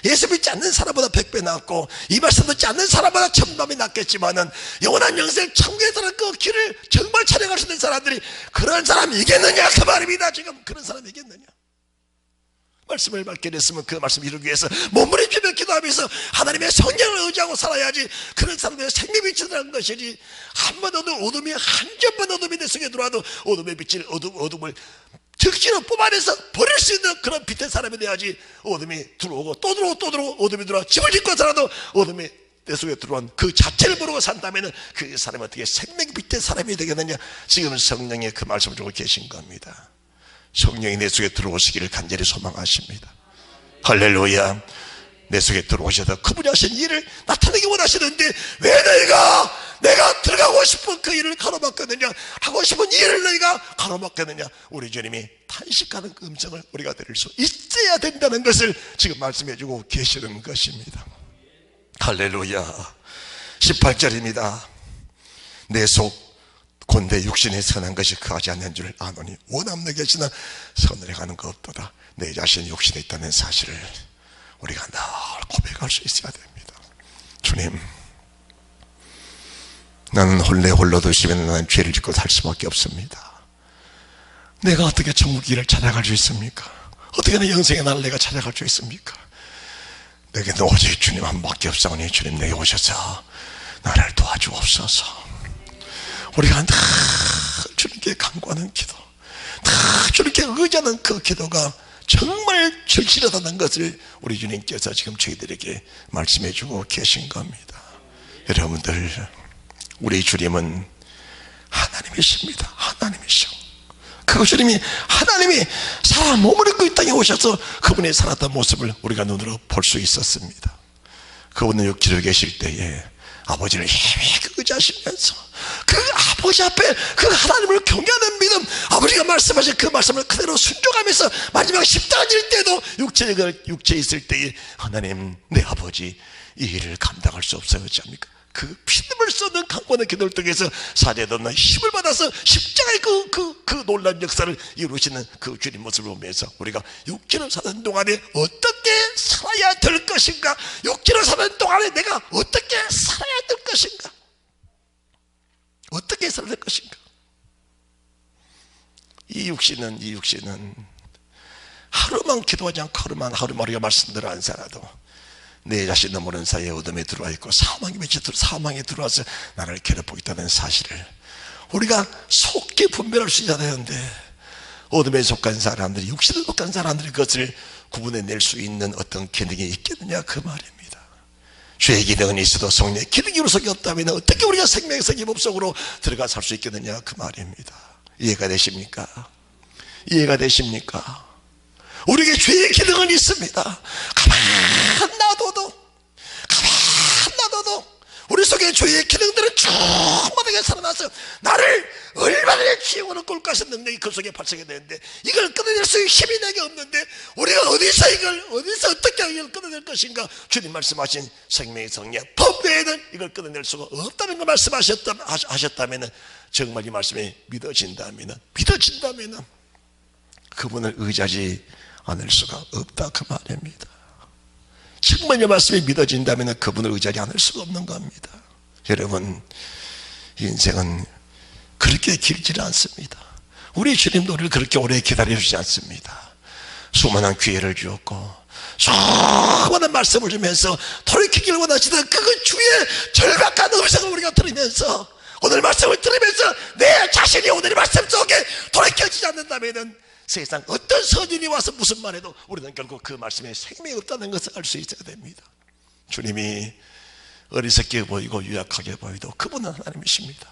예수 믿지 않는 사람보다 100배 낫고 이 말씀 듣지 않는 사람보다 1000배이 낫겠지만은 영원한 영생 천국에 들어갈 그 길을 정말 촬영할 수 있는 사람들이 그런 사람이 이겠느냐, 그 말입니다. 지금 그런 사람이 이겠느냐. 말씀을 받게 됐으면 그 말씀 이루기 위해서 몸부림치며 기도하면서 하나님의 성령을 의지하고 살아야지. 그런 사람들의 생명이 빛이라는 것이지. 한 번 어둠이 한 점번 어둠이 내 속에 들어와도 어둠의 빛을 어둠을 적시로 뽑아내서 버릴 수 있는 그런 빛의 사람이 돼야지. 어둠이 들어오고 또 들어오고 어둠이 들어와 집을 짓고 살아도 어둠이 내 속에 들어온 그 자체를 모르고 산다면 그 사람이 어떻게 생명 빛의 사람이 되겠느냐. 지금 성령이 그 말씀을 주고 계신 겁니다. 성령이 내 속에 들어오시기를 간절히 소망하십니다. 할렐루야. 내 속에 들어오셔서 그분이 하신 일을 나타내기 원하시는데 왜 내가 들어가고 싶은 그 일을 가로막겠느냐, 하고 싶은 일을 너희가 가로막겠느냐. 우리 주님이 탄식하는 그 음성을 우리가 들을 수 있어야 된다는 것을 지금 말씀해 주고 계시는 것입니다. 할렐루야. 18절입니다. 내 속 곤대 육신에 선한 것이 거하지 않는 줄 아노니 원함내 계시나 선을 행하는 것 없도다. 내 자신이 육신에 있다는 사실을 우리가 늘 고백할 수 있어야 됩니다. 주님, 나는 홀로 두시면 나는 죄를 짓고 살 수밖에 없습니다. 내가 어떻게 천국 길을 찾아갈 수 있습니까? 어떻게 내 영생의 날을 내가 찾아갈 수 있습니까? 내게는 오직 주님 한 밖에 없사오니 주님 내게 오셔서 나를 도와주옵소서. 우리가 늘 주님께 간구하는 기도, 늘 주님께 의지하는 그 기도가 정말 절실하다는 것을 우리 주님께서 지금 저희들에게 말씀해 주고 계신 겁니다. 여러분들, 우리 주님은 하나님이십니다. 하나님이시오. 그 주님이, 하나님이 사람 몸을 입고 이 땅에 오셔서 그분이 살았던 모습을 우리가 눈으로 볼 수 있었습니다. 그분은 육지로 계실 때에 아버지를 힘있게 의지하시면서 그 아버지 앞에 그 하나님을 경외하는 믿음, 아버지가 말씀하신 그 말씀을 그대로 순종하면서 마지막 십자가 질 때도 육체에 있을 때에 하나님, 내 아버지 이 일을 감당할 수 없어요 어찌합니까? 그 피눈물 쏟는 강권의 기도를 통해서 사제도 없는 힘을 받아서 십자가의 그 놀라운 역사를 이루시는 그 주님 모습을 보면서 우리가 육체로 사는 동안에 어떻게 살아야 될 것인가, 육체로 사는 동안에 내가 어떻게 살아야 될 것인가, 어떻게 살아야 될 것인가. 이 육신은 하루만 기도하지 않고 하루만 우리가 말씀대로 안 살아도 내 자신도 모르는 사이에 어둠에 들어와 있고 사망에 들어와서 나를 괴롭히고 있다는 사실을 우리가 속게 분별할 수 있어야 되는데, 어둠에 속한 사람들이, 육신에 속한 사람들이 그것을 구분해낼 수 있는 어떤 기능이 있겠느냐 그 말입니다. 죄의 기능은 있어도 성령의 기능이 우리 속에 없다면 어떻게 우리가 생명의 세계 몸속으로 들어가 살 수 있겠느냐 그 말입니다. 이해가 되십니까? 이해가 되십니까? 우리에게 죄의 기능은 있습니다. 가만 놔둬도 우리 속에 죄의 기능들은 충분하게 살아나서 나를 얼마나 지옥으로 끌고 가신 능력이 그 속에 발생이 되는데, 이걸 끊어낼 수 있는 힘이 내게 없는데 우리가 어디서 어떻게 이걸 끊어낼 것인가. 주님 말씀하신 생명의 성령 법 외에는 이걸 끊어낼 수가 없다는 걸 말씀하셨다면, 정말 이 말씀이 믿어진다면 그분을 의지하지 않을 수가 없다 그 말입니다. 정말 이 말씀이 믿어진다면 그분을 의지하지 않을 수가 없는 겁니다. 여러분, 인생은 그렇게 길지는 않습니다. 우리 주님도 우리를 그렇게 오래 기다려주지 않습니다. 수많은 기회를 주었고 수많은 말씀을 주면서 돌이키기를 원하시던 그 주의 절박한 음성을 우리가 들으면서, 오늘 말씀을 들으면서 내 자신이 오늘 말씀 속에 돌이켜지지 않는다면 세상 어떤 선인이 와서 무슨 말해도 우리는 결국 그 말씀에 생명이 없다는 것을 알 수 있어야 됩니다. 주님이 어리석게 보이고 유약하게 보이도 그분은 하나님이십니다.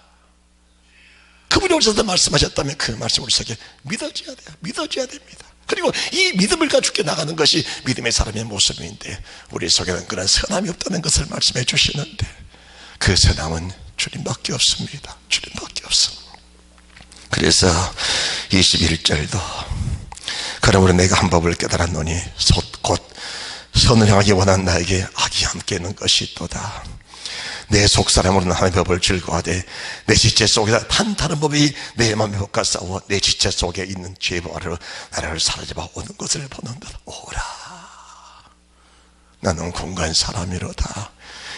그분이 오셔서 말씀하셨다면 그 말씀 우리 속에 믿어져야 됩니다. 그리고 이 믿음을 가지고 나가는 것이 믿음의 사람의 모습인데, 우리 속에는 그런 선함이 없다는 것을 말씀해 주시는데, 그 선함은 주님밖에 없습니다. 주님밖에 없습니다. 그래서 21절도 그러므로 내가 한 법을 깨달았노니 곧 선을 행하기 원하는 나에게 악이 함께 있는 것이 또다. 내 속사람으로는 하나님의 법을 즐거워하되 내 지체 속에서 한 다른 법이 내 마음의 법과 싸워 내 지체 속에 있는 죄의 법으로 나를 사로잡아 오는 것을 보는다. 오라, 나는 공간 사람이로다.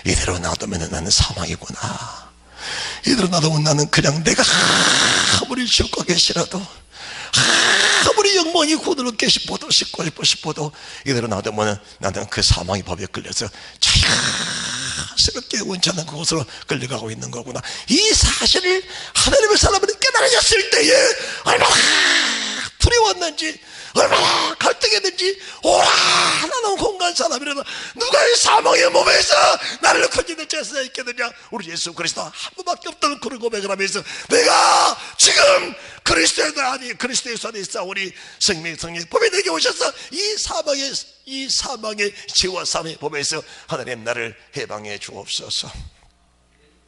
이대로 놔두면 나는 사망이구나. 이대로 놔두면 나는 그냥 내가 아무리 지옥 가기 싫어도, 아무리 영원히 구원을 얻고 싶어도 이대로 놔두면 나는 그 사망의 법에 끌려서 자연스럽게 원치 않는 그곳으로 끌려가고 있는 거구나. 이 사실을 하나님의 사람들이 깨달아졌을 때에 얼마나 두려웠는지, 얼마나 갈등했는지, 오라, 나는 공간 사람이라도 누가 이 사망의 몸에서 나를 건져낼 자가 있겠느냐. 우리 예수 그리스도 한 분밖에 없다는 그런 고백을 하면서 내가 지금 그리스도의 안에 있사오니 생명의 성령 법이 내게 오셔서 이 사망의 죄와 사망의 법에서 하나님 나를 해방해 주옵소서.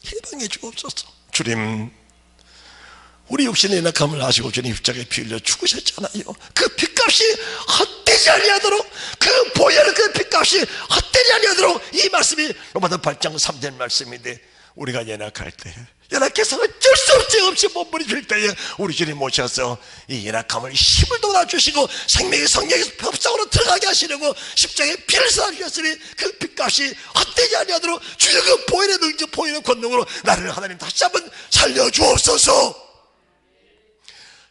해방해 주옵소서. 주님, 우리 육신의 연약함을 아시고 주님 십자가에 피 흘려 죽으셨잖아요. 그 핏값이 헛되지 아니하도록, 그 보혈 그 핏값이 헛되지 아니하도록, 이 말씀이 로마서 8장 3절 말씀인데, 우리가 연약할 때, 연약해서 어쩔 수 없이 몸부림칠 때에 우리 주님 모셔서 이 연약함을 힘을 돋아주시고 생명의 성령의 법상으로 들어가게 하시려고 십자가에 피를 쏟아주셨으니 그 핏값이 헛되지 아니하도록 주의 그 보혈의 능력, 보혈의 권능으로 나를 하나님 다시 한번 살려주옵소서.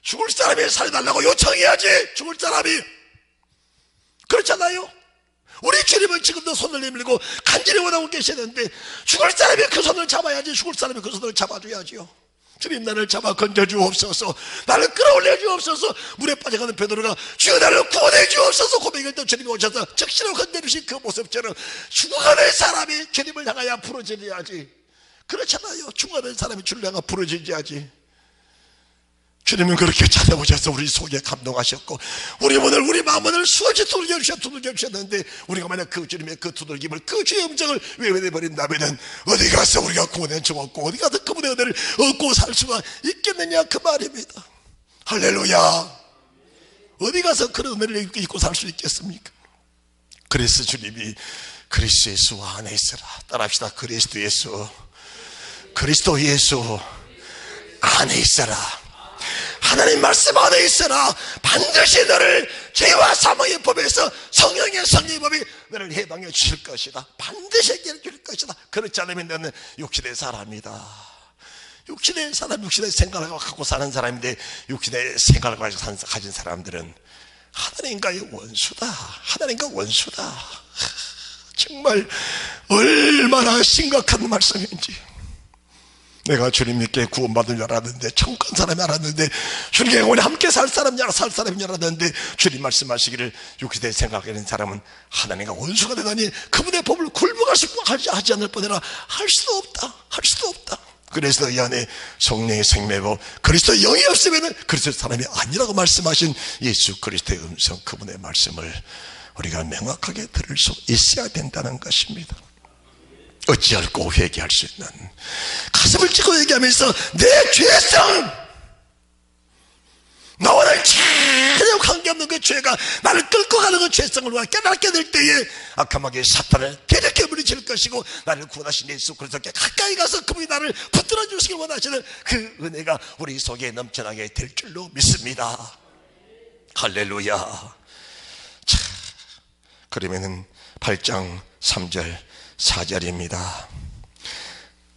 죽을 사람이 살려달라고 요청해야지. 죽을 사람이. 그렇잖아요. 우리 주님은 지금도 손을 내밀고 간절히 원하고 계시는데 죽을 사람이 그 손을 잡아야지. 죽을 사람이 그 손을 잡아줘야지요. 주님, 나를 잡아 건져주옵소서. 나를 끌어올려 주옵소서. 물에 빠져가는 베드로가 주여 나를 구원해 주옵소서 고백할 때 주님이 오셔서 적시로 건져주신 그 모습처럼 죽어가는 사람이 주님을 향하여 부르짖어야지. 그렇잖아요. 죽어가는 사람이 주를 향하여 부르짖어야지. 주님은 그렇게 찾아오셔서 우리 속에 감동하셨고 우리 문을, 우리 마음을 수없이 두들겨 주셨는데 우리가 만약 그 주님의 그 두들김을, 그 주의 음성을 외면해버린다면 어디 가서 우리가 구원의 정 얻고 어디 가서 그분의 은혜를 얻고 살 수가 있겠느냐 그 말입니다. 할렐루야. 어디 가서 그런 은혜를 잊고 살 수 있겠습니까? 그래서 주님이 그리스도 예수 안에 있어라. 따라합시다. 그리스도 예수, 그리스도 예수 안에 있어라. 하나님 말씀 안에 있어라. 반드시 너를 죄와 사망의 법에서 성령의 성령의 법이 너를 해방해 주실 것이다. 반드시 해결해 줄 것이다. 그렇지 않으면 너는 육신의 사람이다. 육신의 사람, 육신의 생각을 갖고 사는 사람인데 육신의 생각을 가진 사람들은 하나님과의 원수다. 하나님과 원수다. 정말 얼마나 심각한 말씀인지. 내가 주님께 구원받은 줄 알았는데, 천국간 사람이 알았는데, 주님과 영원히 함께 살 사람인 줄 알았는데, 주님 말씀하시기를 육신의 생각하는 사람은 하나님과 원수가 되다니 그분의 법을 굴복하지 않을 뻔해라. 할 수도 없다. 할 수도 없다. 그래서 이 안에 성령의 생명이고 그리스도 영이 없으면 그리스도 사람이 아니라고 말씀하신 예수 그리스도의 음성, 그분의 말씀을 우리가 명확하게 들을 수 있어야 된다는 것입니다. 어찌할꼬 회개할 수 있는, 가슴을 찢고 얘기하면서 내 죄성, 나와 나를 전혀 관계없는 그 죄가 나를 끌고 가는 그 죄성을 깨닫게 될 때에 악함하게 사탄을 대적해 물리칠 것이고 나를 구원하신 예수 그리스도께 가까이 가서 그분이 나를 붙들어 주시길 원하시는 그 은혜가 우리 속에 넘쳐나게 될 줄로 믿습니다. 할렐루야. 자, 그러면은 8장 3절 4절입니다.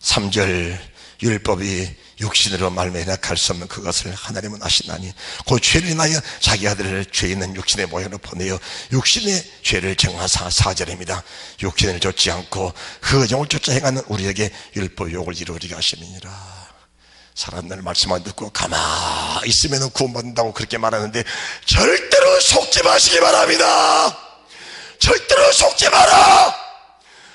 3절 율법이 육신으로 말미암아 갈 수 없는 그것을 하나님은 아시나니 그 죄를 인하여 자기 아들을 죄 있는 육신의 모양으로 보내어 육신의 죄를 정하사. 4절입니다. 육신을 좇지 않고 그 영을 쫓아 행하는 우리에게 율법 욕을 이루리게 하심이니라. 사람들 말씀만 듣고 가만히 있으면 구원받는다고 그렇게 말하는데 절대로 속지 마시기 바랍니다. 절대로 속지 마라.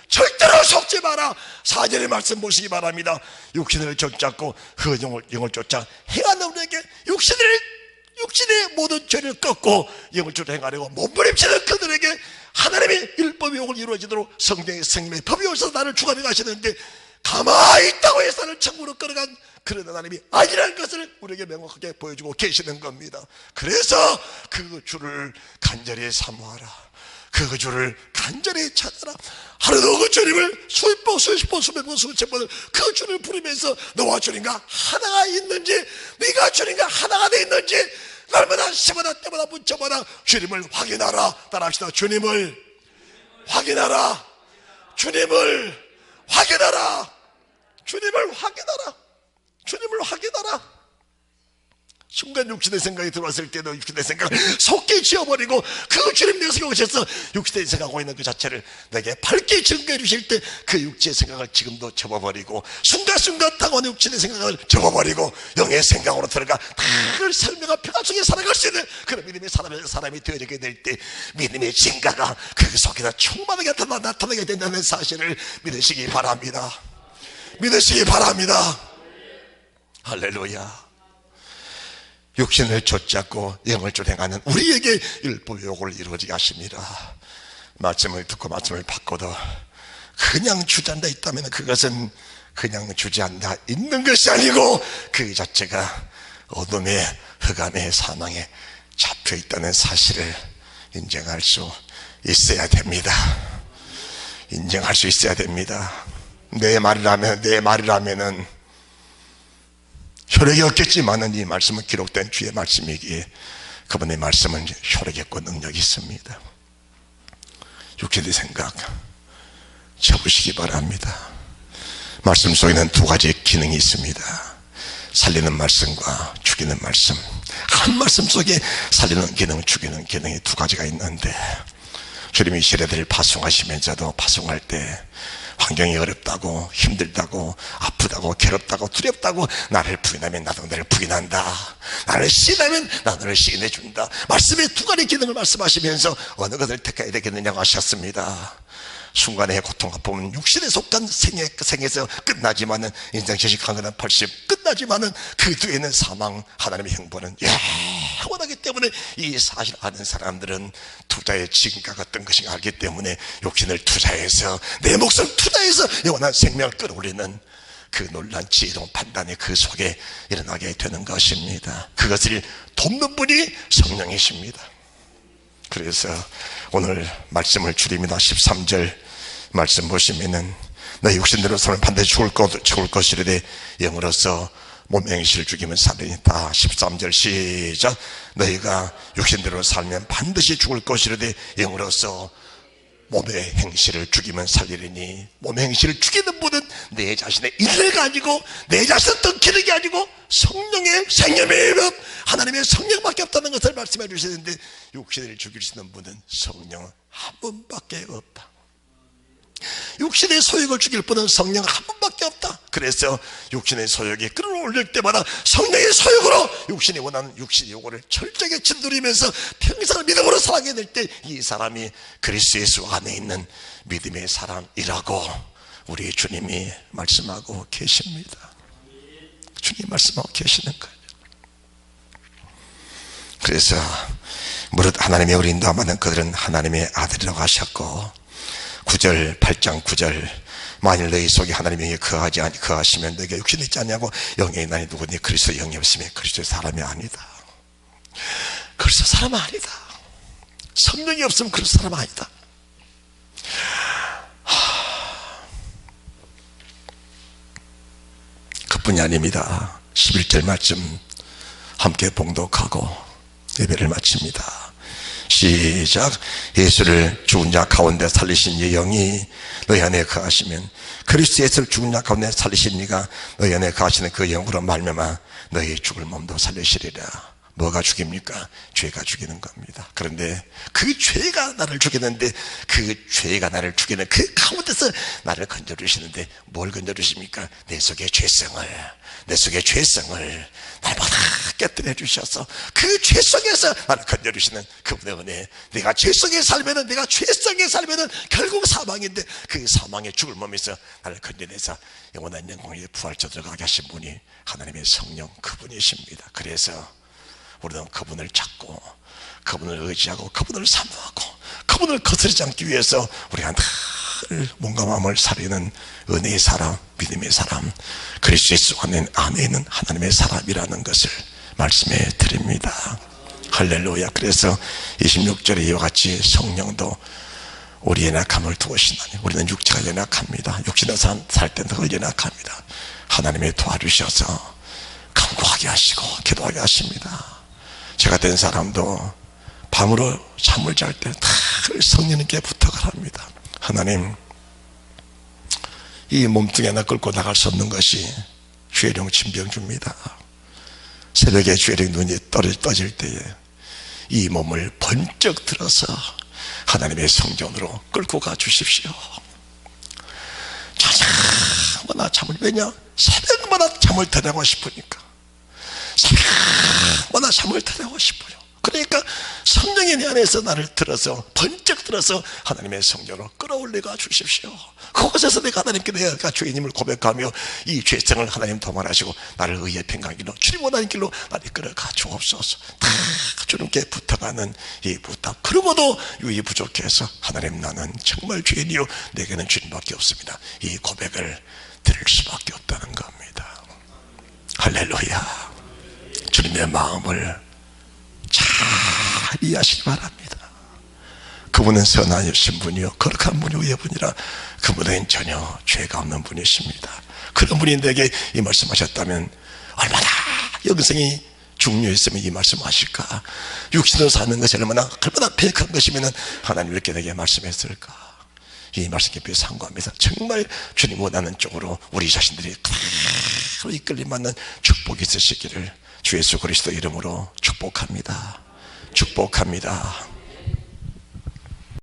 절대로 속지 마라. 4절의 말씀 보시기 바랍니다. 육신을 쫓았고 그 영을 쫓아 행하는 우리에게 육신의 모든 죄를 꺾고 영을 쫓아 행하려고 몸부림치는 그들에게 하나님의 율법의 욕을 이루어지도록 성령의 성님의 법이 오셔서 나를 주관해 가시는데 가만히 있다고 해서 나를 천국으로 끌어간 그런 하나님이 아니라는 것을 우리에게 명확하게 보여주고 계시는 겁니다. 그래서 그 주를 간절히 사모하라. 그 주를 간절히 찾아라. 하루도 그 주님을 수십 번, 수백 번, 수천 번을 그 주를 부르면서 너와 주님과 하나가 있는지, 네가 주님과 하나가 돼 있는지 날마다 시마다 때마다 문자마다 주님을 확인하라. 따라합시다. 주님을 확인하라. 주님을 확인하라. 주님을 확인하라. 주님을 확인하라. 순간 육신의 생각이 들어왔을 때도 육신의 생각을 속게 지워버리고 그 주님 내 속에 오셔서 육신의 생각하고 있는 그 자체를 내게 밝게 증거해 주실 때 그 육체의 생각을 지금도 접어버리고 순간순간 당하는 육신의 생각을 접어버리고 영의 생각으로 들어가 다른 생명과 평화 속에 살아갈 수 있는 그런 믿음의 사람이 되어지게 될 때 믿음의 증가가 그 속에서 충만하게 나타나게 된다는 사실을 믿으시기 바랍니다. 믿으시기 바랍니다. 할렐루야. 육신을 좇지 않고 영을 쫓아 행하는 우리에게 율법 욕을 이루어지게 하십니다. 말씀을 듣고 말씀을 바꿔도 그냥 주저앉아 있다면 그것은 그냥 주저앉아 있는 것이 아니고 그 자체가 어둠의 흑암의 사망에 잡혀 있다는 사실을 인정할 수 있어야 됩니다. 인정할 수 있어야 됩니다. 내 말이라면은 효력이 없겠지만은 이 말씀은 기록된 주의 말씀이기에 그분의 말씀은 효력 있고 능력이 있습니다. 육신의 생각 접으시기 바랍니다. 말씀 속에는 두 가지 기능이 있습니다. 살리는 말씀과 죽이는 말씀. 한 말씀 속에 살리는 기능, 죽이는 기능이 두 가지가 있는데, 주님이 시대들을 파송하시면서도 파송할 때 환경이 어렵다고, 힘들다고, 아프다고, 괴롭다고, 두렵다고 나를 부인하면 나도 너를 부인한다, 나를 시인하면 나도 너를 시인해준다, 말씀의 두 가지 기능을 말씀하시면서 어느 것을 택해야 되겠느냐고 하셨습니다. 순간의 고통, 아픔은 육신에 속한 생에서 끝나지만은, 인생 시식한 것은 80 끝나지만은 그 뒤에는 사망, 하나님의 형벌은 영원하기 때문에 이 사실 아는 사람들은 투자의 진가가 어떤 것인가 알기 때문에 육신을 투자해서, 내 목숨을 투자해서 영원한 생명을 끌어올리는 그 놀란 지혜로운 판단이 그 속에 일어나게 되는 것입니다. 그것을 돕는 분이 성령이십니다. 그래서 오늘 말씀을 줄입니다. 13절 말씀 보시면은, 너희 육신대로 살면 반드시 죽을 것이라되 영으로서 몸의 행실을 죽이면 살리니. 다 13절 시작. 너희가 육신대로 살면 반드시 죽을 것이라되 영으로서 몸의 행실을 죽이면 살리리니. 몸의 행실을 죽이는 분은 내 자신의 일을 가지고, 내 자신의 어떤 기능이 아니고 성령의 생명의 법, 하나님의 성령밖에 없다는 것을 말씀해 주시는데, 육신을 죽일 수 있는 분은 성령 한 분밖에 없다. 육신의 소욕을 죽일 분은 성령 한 분밖에 없다. 그래서 육신의 소욕이 끌어올릴 때마다 성령의 소욕으로 육신이 원하는 육신의 요구를 철저하게 짓누리면서 평생을 믿음으로 살아가게 될 때 이 사람이 그리스도 예수 안에 있는 믿음의 사람이라고 우리 주님이 말씀하고 계십니다. 주님이 말씀하고 계시는 거예요. 그래서 무릇 하나님의 우리 인도하는 그들은 하나님의 아들이라고 하셨고, 9절 8장 9절 만일 너희 속에 하나님의 영이 거하시면 너희가 육신이 있지 않냐고. 영이 있나니 누구니 그리스도 영이 없으면 그리스도의 사람이 아니다. 그리스도 사람 아니다. 성령이 없으면 그리스도 사람 아니다. 그뿐이 아닙니다. 11절 말씀 함께 봉독하고 예배를 마칩니다. 시작. 예수를 죽은 자 가운데 살리신 이 영이 너희 안에 거하시면, 그리스도 예수를 죽은 자 가운데 살리신 이가 너희 안에 거하시는 그 영으로 말미암아 너희 죽을 몸도 살리시리라. 뭐가 죽입니까? 죄가 죽이는 겁니다. 그런데 그 죄가 나를 죽이는데, 그 죄가 나를 죽이는 그 가운데서 나를 건져주시는데, 뭘 건져주십니까? 내 속의 죄성을 날마다 깨뜨려 주셔서 그 죄 속에서 나를 건져주시는 그분의 은혜. 내가 죄 속에 살면은, 내가 죄성에 살면은 결국 사망인데, 그 사망의 죽을 몸에서 나를 건져내서 영원한 영광에 부활쳐 들어가게 하신 분이 하나님의 성령, 그분이십니다. 그래서 우리는 그분을 찾고, 그분을 의지하고, 그분을 사모하고, 그분을 거스르지 않기 위해서 우리가 늘 몸과 마음을 살리는 은혜의 사람, 믿음의 사람, 그리스도 예수 안에 있는 하나님의 사람이라는 것을 말씀해 드립니다. 할렐루야. 그래서 26절에 이와 같이 성령도 우리 연약함을 도우시나니. 우리는 육체가 연약합니다. 육신에 살 때는 늘 연약합니다. 하나님이 도와주셔서 간구하게 하시고 기도하게 하십니다. 제가 된 사람도 밤으로 잠을 잘 때 늘 성령님께 부탁을 합니다. 하나님, 이 몸뚱이 하나 끌고 나갈 수 없는 것이 주의령 진병주입니다. 새벽에 주의령 눈이 떠질 때에 이 몸을 번쩍 들어서 하나님의 성전으로 끌고 가 주십시오. 저녁마다 잠을, 왜냐? 새벽마다 잠을 드리고 싶으니까. 새벽마다 잠을 드리고 싶어요. 그러니까 성령이 내 안에서 나를 들어서, 번쩍 들어서 하나님의 성전으로 끌어올려가 주십시오. 그곳에서 내가 하나님께 내가 주님을 고백하며 이 죄성을 하나님 도말하시고 나를 의의 평강 길로, 주님 원하는 길로 나를 끌어가 주옵소서. 다 주님께 부탁하는 이 부탁. 그러고도 유이 부족해서 하나님, 나는 정말 죄인이요 내게는 주님밖에 없습니다. 이 고백을 드릴 수밖에 없다는 겁니다. 할렐루야. 주님의 마음을 잘 이해하시기 바랍니다. 그분은 선하신 분이요 거룩한 분이 의의 분이라 그분은 전혀 죄가 없는 분이십니다. 그런 분이 내게 이 말씀하셨다면 얼마나 영생이 중요했으면 이 말씀하실까? 육신으로 사는 것이 얼마나 배역한 것이면 하나님 이렇게 내게 말씀했을까? 이 말씀 깊이 상고합니다. 정말 주님 원하는 쪽으로 우리 자신들이 그대로 이끌림 받는 축복이 있으시기를 주 예수 그리스도 이름으로 축복합니다. 축복합니다.